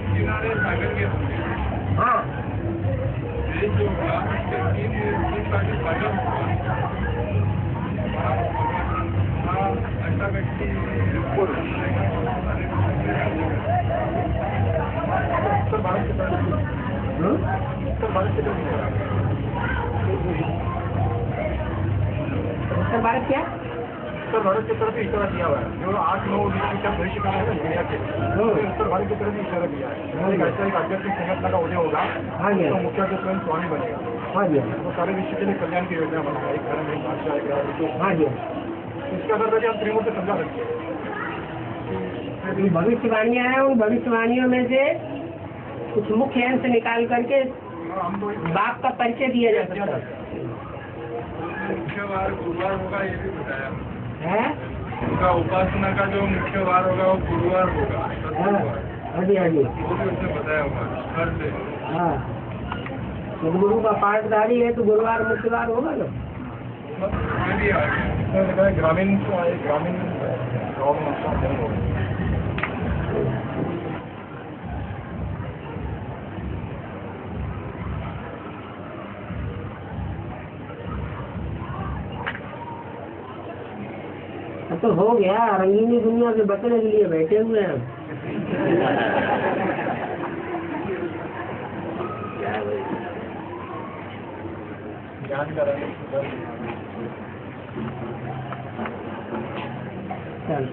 किनारे सागर के होंगे, हाँ, देश जो होगा तीन सागर सागर ऐसा व्यक्ति उत्तर भारत की तरफ, उत्तर भारत की तरफ उत्तर भारत क्या? उत्तर भारत की तरफ इशारा किया हुआ है। जो 8-9 का भविष्य काल है ना दुनिया के, तो उत्तर भारत की तरफ इशारा किया है। एक ऐसा एक आध्यात्मिक संगठन का उदय होगा, हाँ जी, तो मुखिया जो स्वयं स्वामी बनेगा, हाँ जी, तो सारे विश्व के लिए कल्याण की योजना बनाएगा। एक धर्म, एक भाषा, एक राज्य। हाँ जी। इसके आधार पर हम त्रिमूर्ति समझा सकते हैं। ये भविष्यवाणियाँ हैं, उन भविष्यवाणियों में से कुछ मुख्य अंश निकाल करके हम तो बाप का परिचय दिया जा सकता मुख्य वार गुरुवार होगा, ये भी बताया है। उनका उपासना का जो मुख्य वार होगा वो गुरुवार होगा। हाँ जी, हाँ जी, वो भी उसने बताया होगा हर से। हाँ। सदगुरु का पाठधारी है तो गुरुवार मुख्यवार होगा ना। भी आ गया ग्रामीण गाँव में उसका जन्म होगा। तो हो गया, रंगीनी दुनिया के बचने के लिए बैठे हुए हैं। ज्ञान का रंग चल।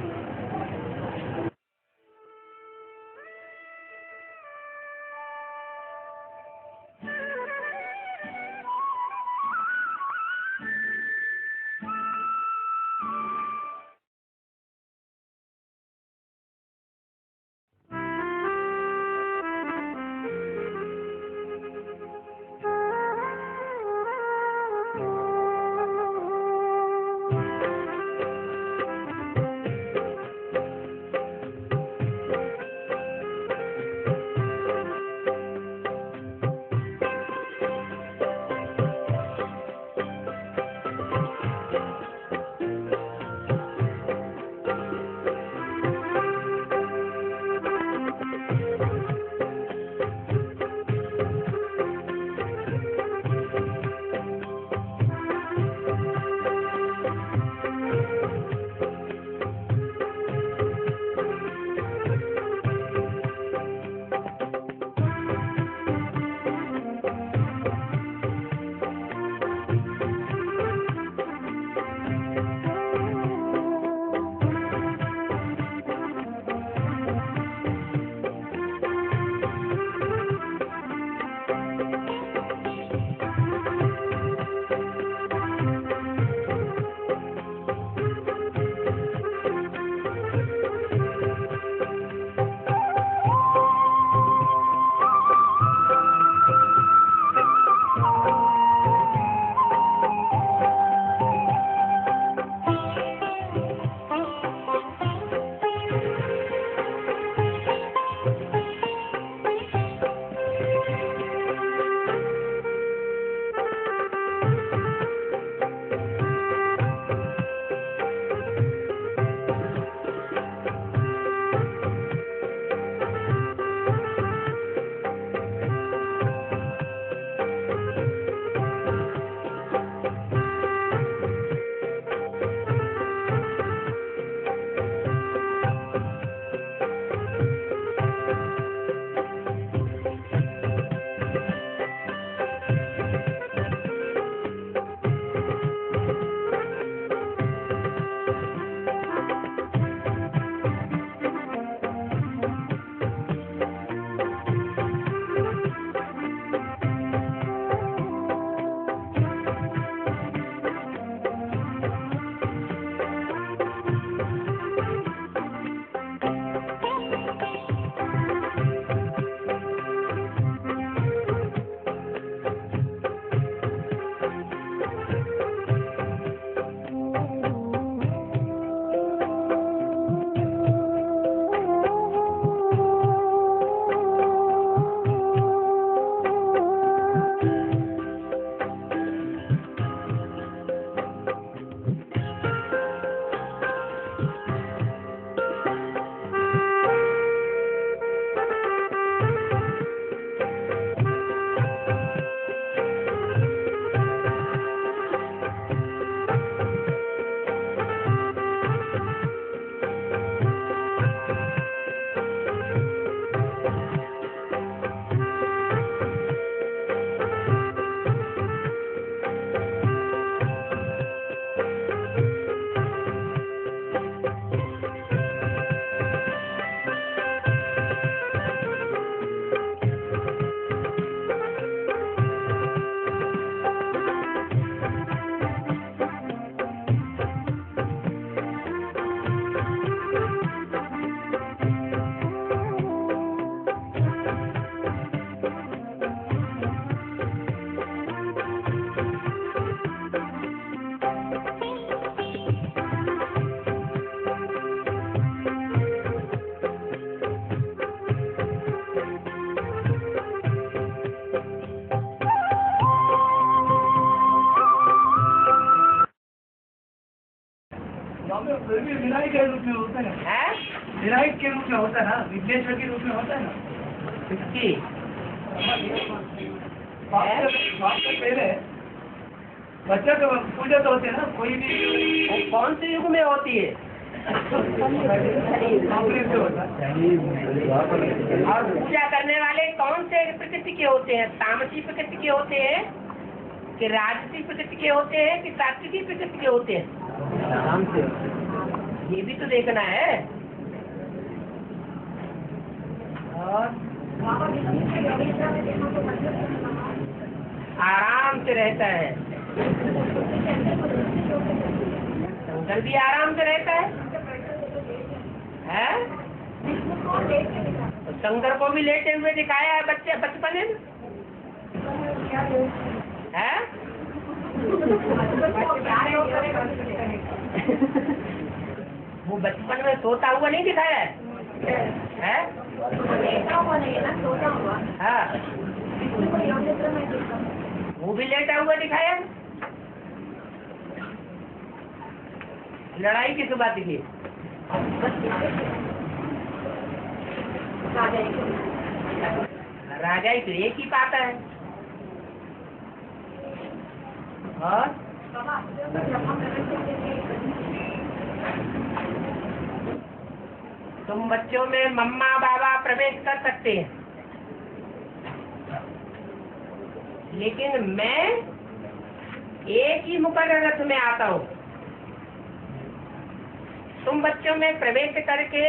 फिर भी विनायक के रूप में होता है, हैं? विनायक के रूप में होता है ना, विघ्नेश्वर के रूप में होता है ना। किसकी? बाप से पहले बच्चा तो पूजा तो होते हैं ना, कोई भी वो कौन से युग में होती है? और पूजा करने वाले कौन से प्रकृति के होते हैं? तामसी प्रकृति के होते हैं कि राजसी प्रकृति के होते हैं कि सात्विकी प्रकृति के होते हैं? ये भी तो देखना है। और आराम से रहता है, शंकर भी आराम से रहता है? तो शंकर को भी लेटे हुए दिखाया है बच्चे बचपन में, है? वो बचपन में सोता हुआ नहीं दिखाया है? हाँ, वो भी लेटा हुआ दिखाया है। लड़ाई किस बात की? राजा ही तो एक ही पाता है। और तुम बच्चों में मम्मा बाबा प्रवेश कर सकते हैं, लेकिन मैं एक ही मुकर्रर रथ में आता हूँ। तुम बच्चों में प्रवेश करके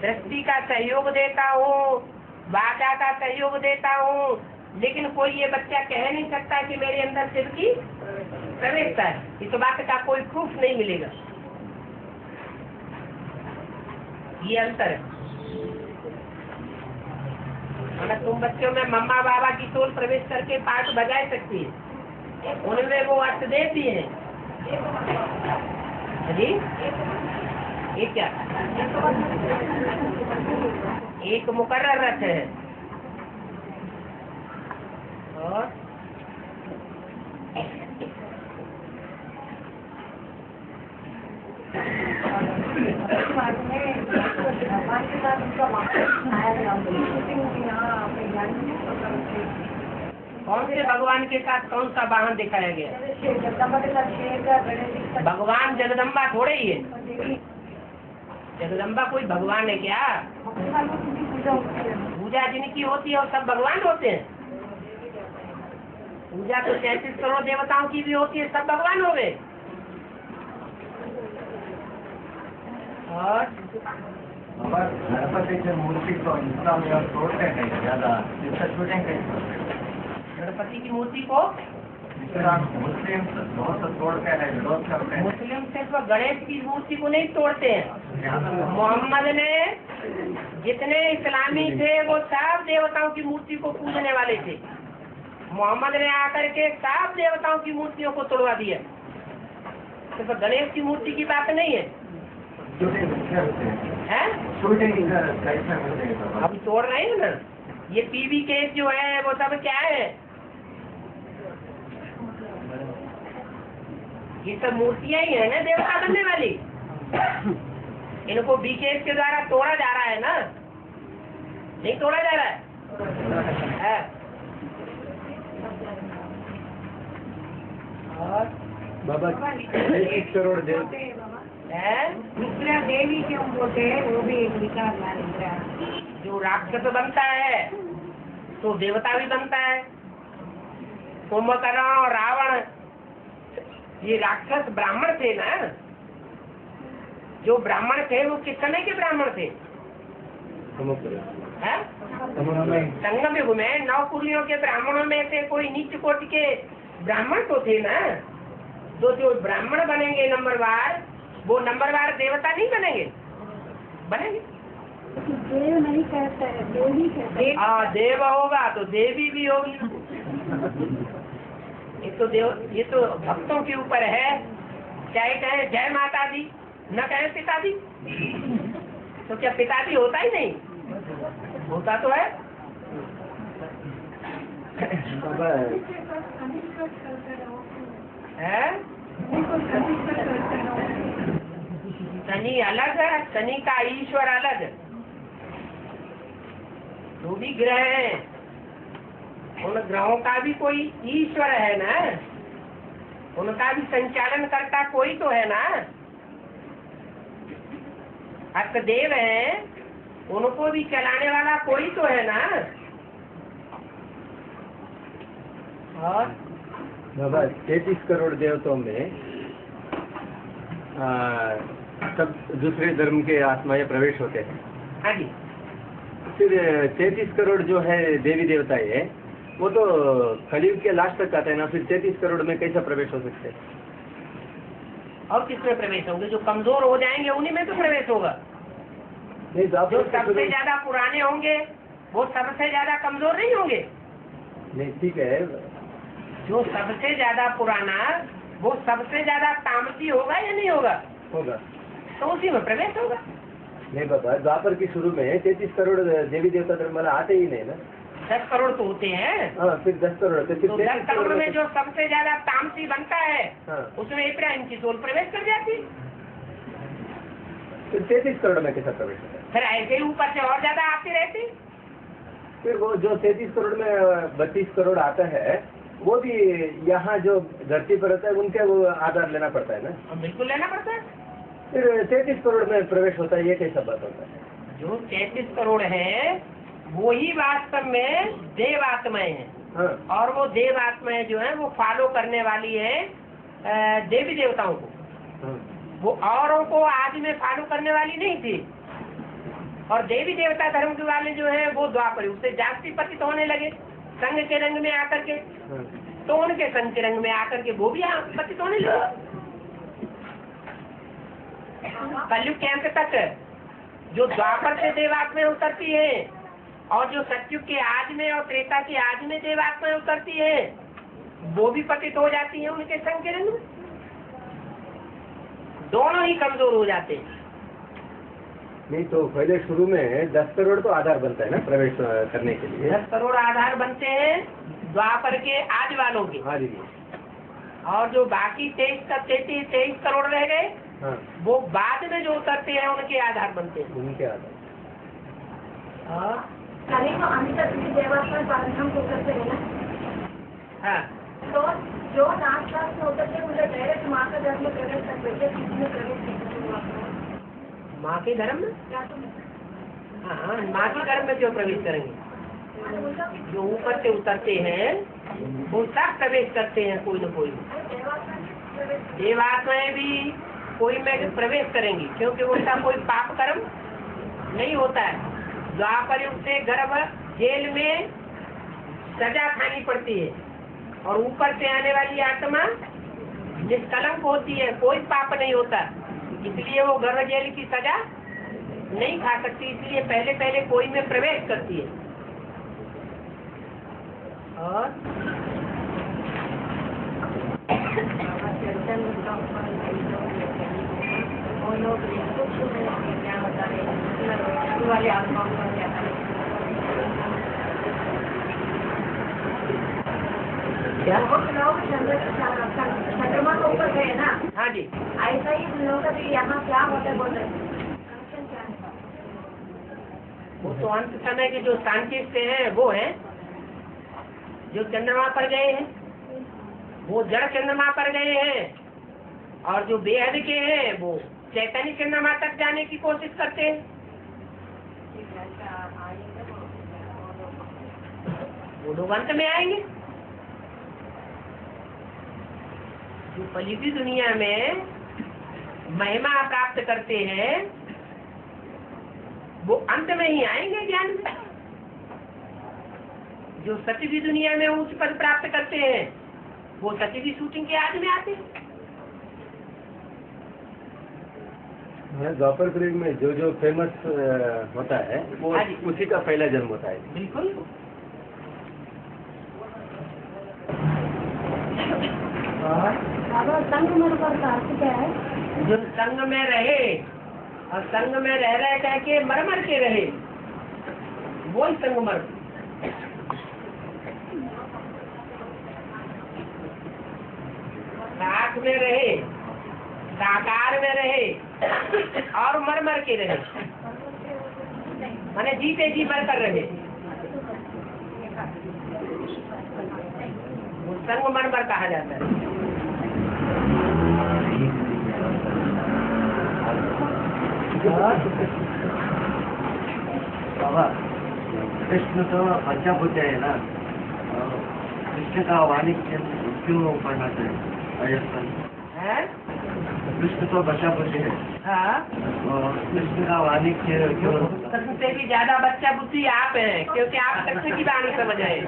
दृष्टि का सहयोग देता हूँ, वाचा का सहयोग देता हूँ, लेकिन कोई ये बच्चा कह नहीं सकता कि मेरे अंदर शिव की प्रवेशता है। इस बात का कोई प्रूफ नहीं मिलेगा। ये अंतर है। मतलब तुम बच्चों में मम्मा बाबा की सोल प्रवेश करके पाठ बजा सकती है, उनमें वो अर्थ देती है जी। ये क्या? एक मुकर्रर रथ है। और कौन से भगवान के साथ कौन सा वाहन दिखाया गया? भगवान जगदम्बा थोड़े ही है। जगदम्बा कोई भगवान है क्या? पूजा जिनकी होती है और सब भगवान होते हैं? पूजा तो 33 करोड़ देवताओं की भी होती है, सब भगवान हो गए। और गणपति की मूर्ति को इतना में तोड़ते हैं ज्यादा, इसका छूटेंगे। गणपति की मूर्ति को मुस्लिम बहुत तोड़ते हैं, विरोध करते हैं। मुस्लिम सिर्फ गणेश की मूर्ति को नहीं तोड़ते हैं। मोहम्मद ने जितने इस्लामी थे वो सब देवताओं की मूर्ति को पूजने वाले थे। मोहम्मद ने आकर के सब देवताओं की मूर्तियों को तोड़वा दिया। सिर्फ गणेश की मूर्ति की बात नहीं है। हम तोड़ रहे हैं ना। ये पीवी केस जो है वो सब क्या है? ये सब मूर्तियां ही है ना देवता बनने वाली। इनको बीकेएस के द्वारा तोड़ा जा रहा है ना, नहीं तोड़ा जा रहा है? और बाबा 1 करोड़ देवते निद्रा देवी क्यों बोलते हैं? वो भी एक विकार माना। जो राक्षस बनता है तो देवता भी बनता है। कुंभकर्ण और रावण ये राक्षस ब्राह्मण थे ना। जो ब्राह्मण थे वो किस समय के ब्राह्मण थे? संगम युग में 9 कुलियों के ब्राह्मणों में से कोई नीच कोटि के ब्राह्मण तो थे ना। तो जो ब्राह्मण बनेंगे नंबरवार, वो नंबरवार देवता नहीं बनेंगे? बनेंगे। देव नहीं कहता है, देवी कहता है। हाँ, देव होगा तो देवी भी होगी। ये तो भक्तों के ऊपर है। चाहे कहे जय माता दी, न कहे पिताजी, तो क्या पिताजी होता ही नहीं? होता तो है। शनि अलग है, शनि का ईश्वर अलग। जो भी ग्रह हैं उन ग्रहों का भी कोई ईश्वर है ना, उनका भी संचालन करता कोई तो है ना। अष्टदेव है, उनको भी चलाने वाला कोई तो है ना। और बाबा 33 करोड़ देवताओं में सब दूसरे धर्म के आत्माएं प्रवेश होते हैं। हाँ जी, फिर 33 करोड़ जो है देवी देवता है वो तो कलयुग के लास्ट तक आते हैं ना, फिर 33 करोड़ में कैसा प्रवेश हो सकते हैं? और किसमें प्रवेश होंगे? जो कमजोर हो जाएंगे उन्हीं में तो प्रवेश होगा। नहीं तो जो सबसे ज्यादा पुराने होंगे वो सबसे ज्यादा कमजोर नहीं होंगे। नहीं ठीक है, जो सबसे ज्यादा पुराना वो सबसे ज्यादा तामसी होगा या नहीं होगा? होगा। तो उसी में प्रवेश होगा। नहीं बाबा, द्वापर की शुरू में 33 करोड़ देवी देवता धर्म वाला आते ही नहीं ना। 10 करोड़ तो होते हैं। हाँ, फिर 10 करोड़ तो फिर तो 33 10 करोड़ में जो सबसे ज्यादा तामसी बनता है हाँ, उसमें इब्राहिम की सोल प्रवेश कर जाती। फिर 33 करोड़ में कैसा प्रवेश होता है? फिर ऐसे ही ऊपर से और ज्यादा आती रहती। फिर वो जो 33 करोड़ में 32 करोड़ आता है वो भी यहाँ जो धरती पर होता है उनके वो आधार लेना पड़ता है ना। और बिल्कुल लेना पड़ता है। फिर 33 करोड़ में प्रवेश होता है, ये कैसा बात होता है? जो 33 करोड़ है वो ही वास्तव में देव आत्माएं हैं। हाँ, और वो देव आत्माएं जो है वो फॉलो करने वाली है देवी देवताओं को। हाँ, वो औरों को आदि में फॉलो करने वाली नहीं थी। और देवी देवता धर्म के वाले जो है वो द्वापर उससे जास्ती पतित होने लगे संघ के रंग में आकर के। हाँ। तो उनके संघ के रंग में आकर के वो भी पतित होने लगे। कलयुग के अंत तक जो द्वापर से देवात्माएं उतरती है और जो सतयुग के आज में और त्रेता के आज में देवात्माएं उतरती है वो भी पतित हो जाती है उनके संघ के रंग में। दोनों ही कमजोर हो जाते हैं। नहीं तो पहले शुरू में 10 करोड़ तो आधार बनता है ना प्रवेश करने के लिए। 10 करोड़ आधार बनते हैं द्वापर के आज वालों के। हाँ दीदी। और जो बाकी 23 करोड़ रह गए हाँ, वो बाद में जो उतरते हैं उनके आधार बनते हैं। उनके आधार। और तो अभी तक भी देवात्मा पालन को करते हैं ना। हाँ, तो जो नाच पास में होते थे उन्हें डायरेक्ट माँ का धर्म में प्रवेश कर बैठे, किसमें प्रवेश नहीं। माँ के धर्म में। हाँ, माँ के धर्म में क्यों प्रवेश करेंगे? जो ऊपर से उतरते हैं वो सब प्रवेश करते हैं कोई न कोई। देवात्माएं भी कोई में प्रवेश करेंगी क्योंकि उनका कोई पाप कर्म नहीं होता है। द्वापर युग से गर्भ जेल में सजा खानी पड़ती है और ऊपर से आने वाली आत्मा निष्कलंक होती है, कोई पाप नहीं होता, इसलिए वो गर्भ जेल की सजा नहीं खा सकती। इसलिए पहले पहले कोई में प्रवेश करती है। और क्या? लोग चंद्रमा के ऊपर गए ना। हाँ जी, ऐसा ही हम लोग का भी यहाँ क्या होता है बोल रहे हैं। वो तो अंत समय के जो साइंटिस्ट हैं वो हैं जो चंद्रमा पर गए हैं, वो जड़ चंद्रमा पर गए हैं। और जो बेहद के हैं वो चैतन्य चंद्रमा तक जाने की कोशिश करते हैं। वो लोग अंत में आएंगे। जो फलिती दुनिया में महिमा प्राप्त करते हैं वो अंत में ही आएंगे ज्ञान में। जो सती की दुनिया में उच्च पद प्राप्त करते हैं वो सती की शूटिंग के आज में आते हैं। द्वापर कलयुग में जो जो फेमस होता है वो हाँ जी। उसी का पहला जन्म होता है। बिल्कुल। बाबा संगमर पर का अर्थ क्या है? जो संग में रहे और संग में रह रहे कह के मर मर के रहे वो ही संगमर। साथ में रहे साकार में रहे और मर मर के रहे, माने जीते जी मर कर रहे, वो संग मर मर कहा जाता है। बाबा कृष्ण तो बच्चा बुद्ध है ना, कृष्ण का वाणी क्यों पढ़ना चाहिए? हैं? कृष्ण तो बच्चा बुद्ध है, हाँ, और कृष्ण का वाणी क्यों? कृष्ण से भी ज्यादा बच्चा बुद्धि आप हैं, क्योंकि आप कृष्ण की वाणी समझ रहे हैं।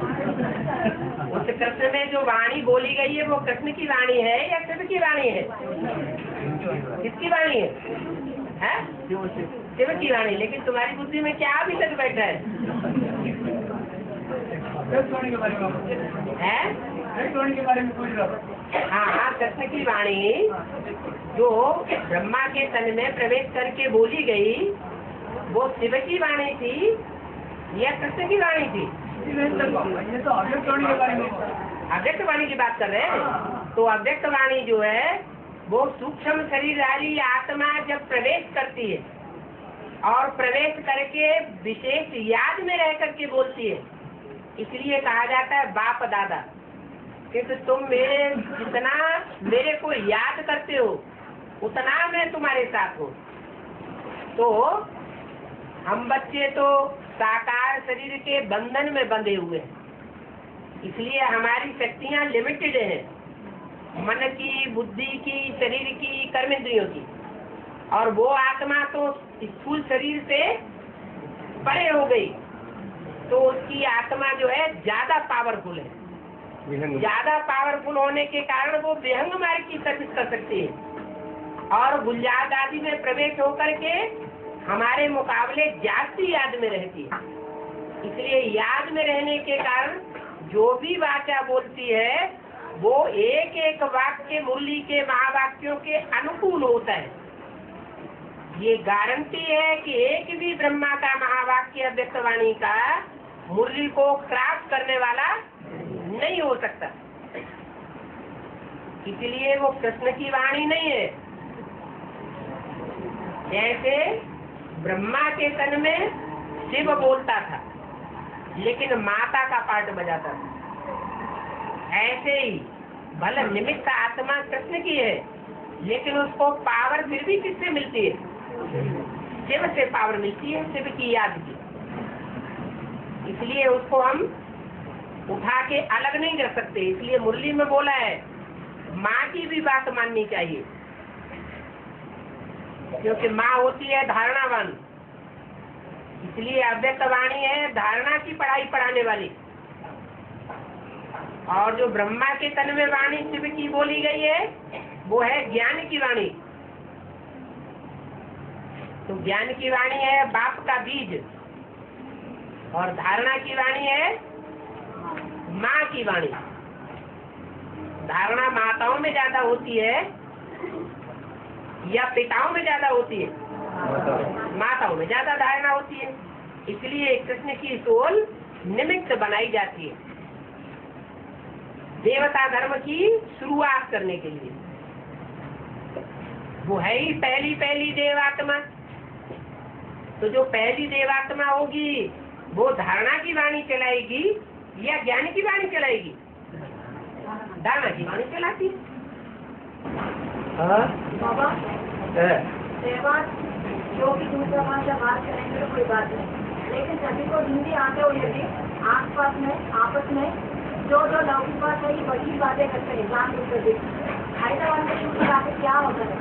उस कृष्ण में जो वाणी बोली गई है वो कृष्ण की वाणी है या शिव की वाणी है? किसकी वाणी है? हैं? शिव की वाणी। लेकिन तुम्हारी बुद्धि में क्या अभी तक बैठा है? हाँ हाँ, कृष्ण की वाणी जो ब्रह्मा के तन में प्रवेश करके बोली गई वो शिव की वाणी थी या कृष्ण की वाणी थी? ये तो अव्यक्त वाणी के बारे में। अव्यक्त वाणी की बात कर रहे हैं। तो अव्यक्त वाणी जो है वो सूक्ष्म शरीरधारी आत्मा जब प्रवेश करती है और प्रवेश करके विशेष याद में रह करके बोलती है, इसलिए कहा जाता है बाप दादा, क्योंकि तुम जितना मेरे को याद करते हो उतना मैं तुम्हारे साथ हूँ। तो हम बच्चे तो साकार शरीर के बंधन में बंधे हुए हैं, इसलिए हमारी शक्तियाँ लिमिटेड हैं, मन की, बुद्धि की, शरीर की, कर्मेंद्रियों की। और वो आत्मा तो स्थूल शरीर से परे हो गई, तो उसकी आत्मा जो है ज्यादा पावरफुल है। ज्यादा पावरफुल होने के कारण वो विहंग मार्ग की सर्विस कर सकती है और गुलजार आदि में प्रवेश होकर के हमारे मुकाबले जास्ती याद में रहती है। इसलिए याद में रहने के कारण जो भी वाचा बोलती है वो एक एक वाक्य मुरली के महावाक्यों के अनुकूल होता है। ये गारंटी है कि एक भी ब्रह्मा का महावाक्य अव्यक्त वाणी का मुरली को क्रॉस करने वाला नहीं हो सकता। इसलिए वो कृष्ण की वाणी नहीं है। जैसे ब्रह्मा के तन में शिव बोलता था लेकिन माता का पार्ट बजाता था, ऐसे ही भले निमित्त आत्मा कृष्ण की है लेकिन उसको पावर फिर भी किससे मिलती है? शिव से पावर मिलती है, शिव की याद की। इसलिए उसको हम उठा के अलग नहीं कर सकते। इसलिए मुरली में बोला है माँ की भी बात माननी चाहिए, क्योंकि माँ होती है धारणावान। इसलिए अव्यक्त वाणी है धारणा की पढ़ाई पढ़ाने वाली। और जो ब्रह्मा के तन में वाणी शिव की बोली गई है वो है ज्ञान की वाणी। तो ज्ञान की वाणी है बाप का बीज और धारणा की वाणी है माँ की वाणी। धारणा माताओं में ज्यादा होती है या पिताओं में ज्यादा होती है? माताओं में ज्यादा धारणा होती है। इसलिए कृष्ण की सोल निमित्त बनाई जाती है देवता धर्म की शुरुआत करने के लिए। वो है ही पहली देवात्मा। तो जो पहली देवात्मा होगी वो धारणा की वाणी चलाएगी या ज्ञान की वाणी चलाएगी? धारणा की वाणी चलाती। बाबा देवा जो भी दूसरा भाषा बात करेंगे तो कोई बात नहीं, लेकिन सभी को हिंदी आते हो यदि आसपास में आपस में जो लौकिक बात है वही बातें करते हैं जान बुझकर। हैदराबाद में शुरू आके क्या होता है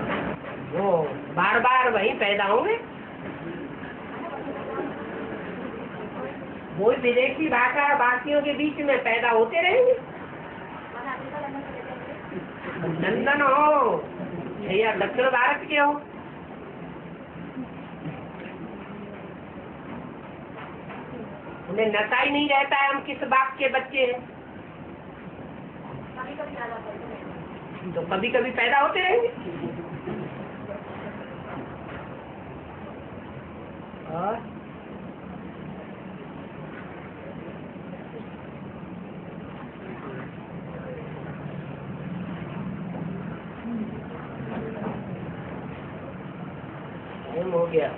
वो बार बार वही पैदा होंगे। वो विदेशी भाषा भाषियों के बीच में पैदा होते रहेंगे। लंदन हो या दक्षिण भारत के हो, उन्हें नशा ही नहीं रहता है हम किस बाप के बच्चे हैं। तो कभी कभी पैदा होते रहेंगे। और टाइम हो गया।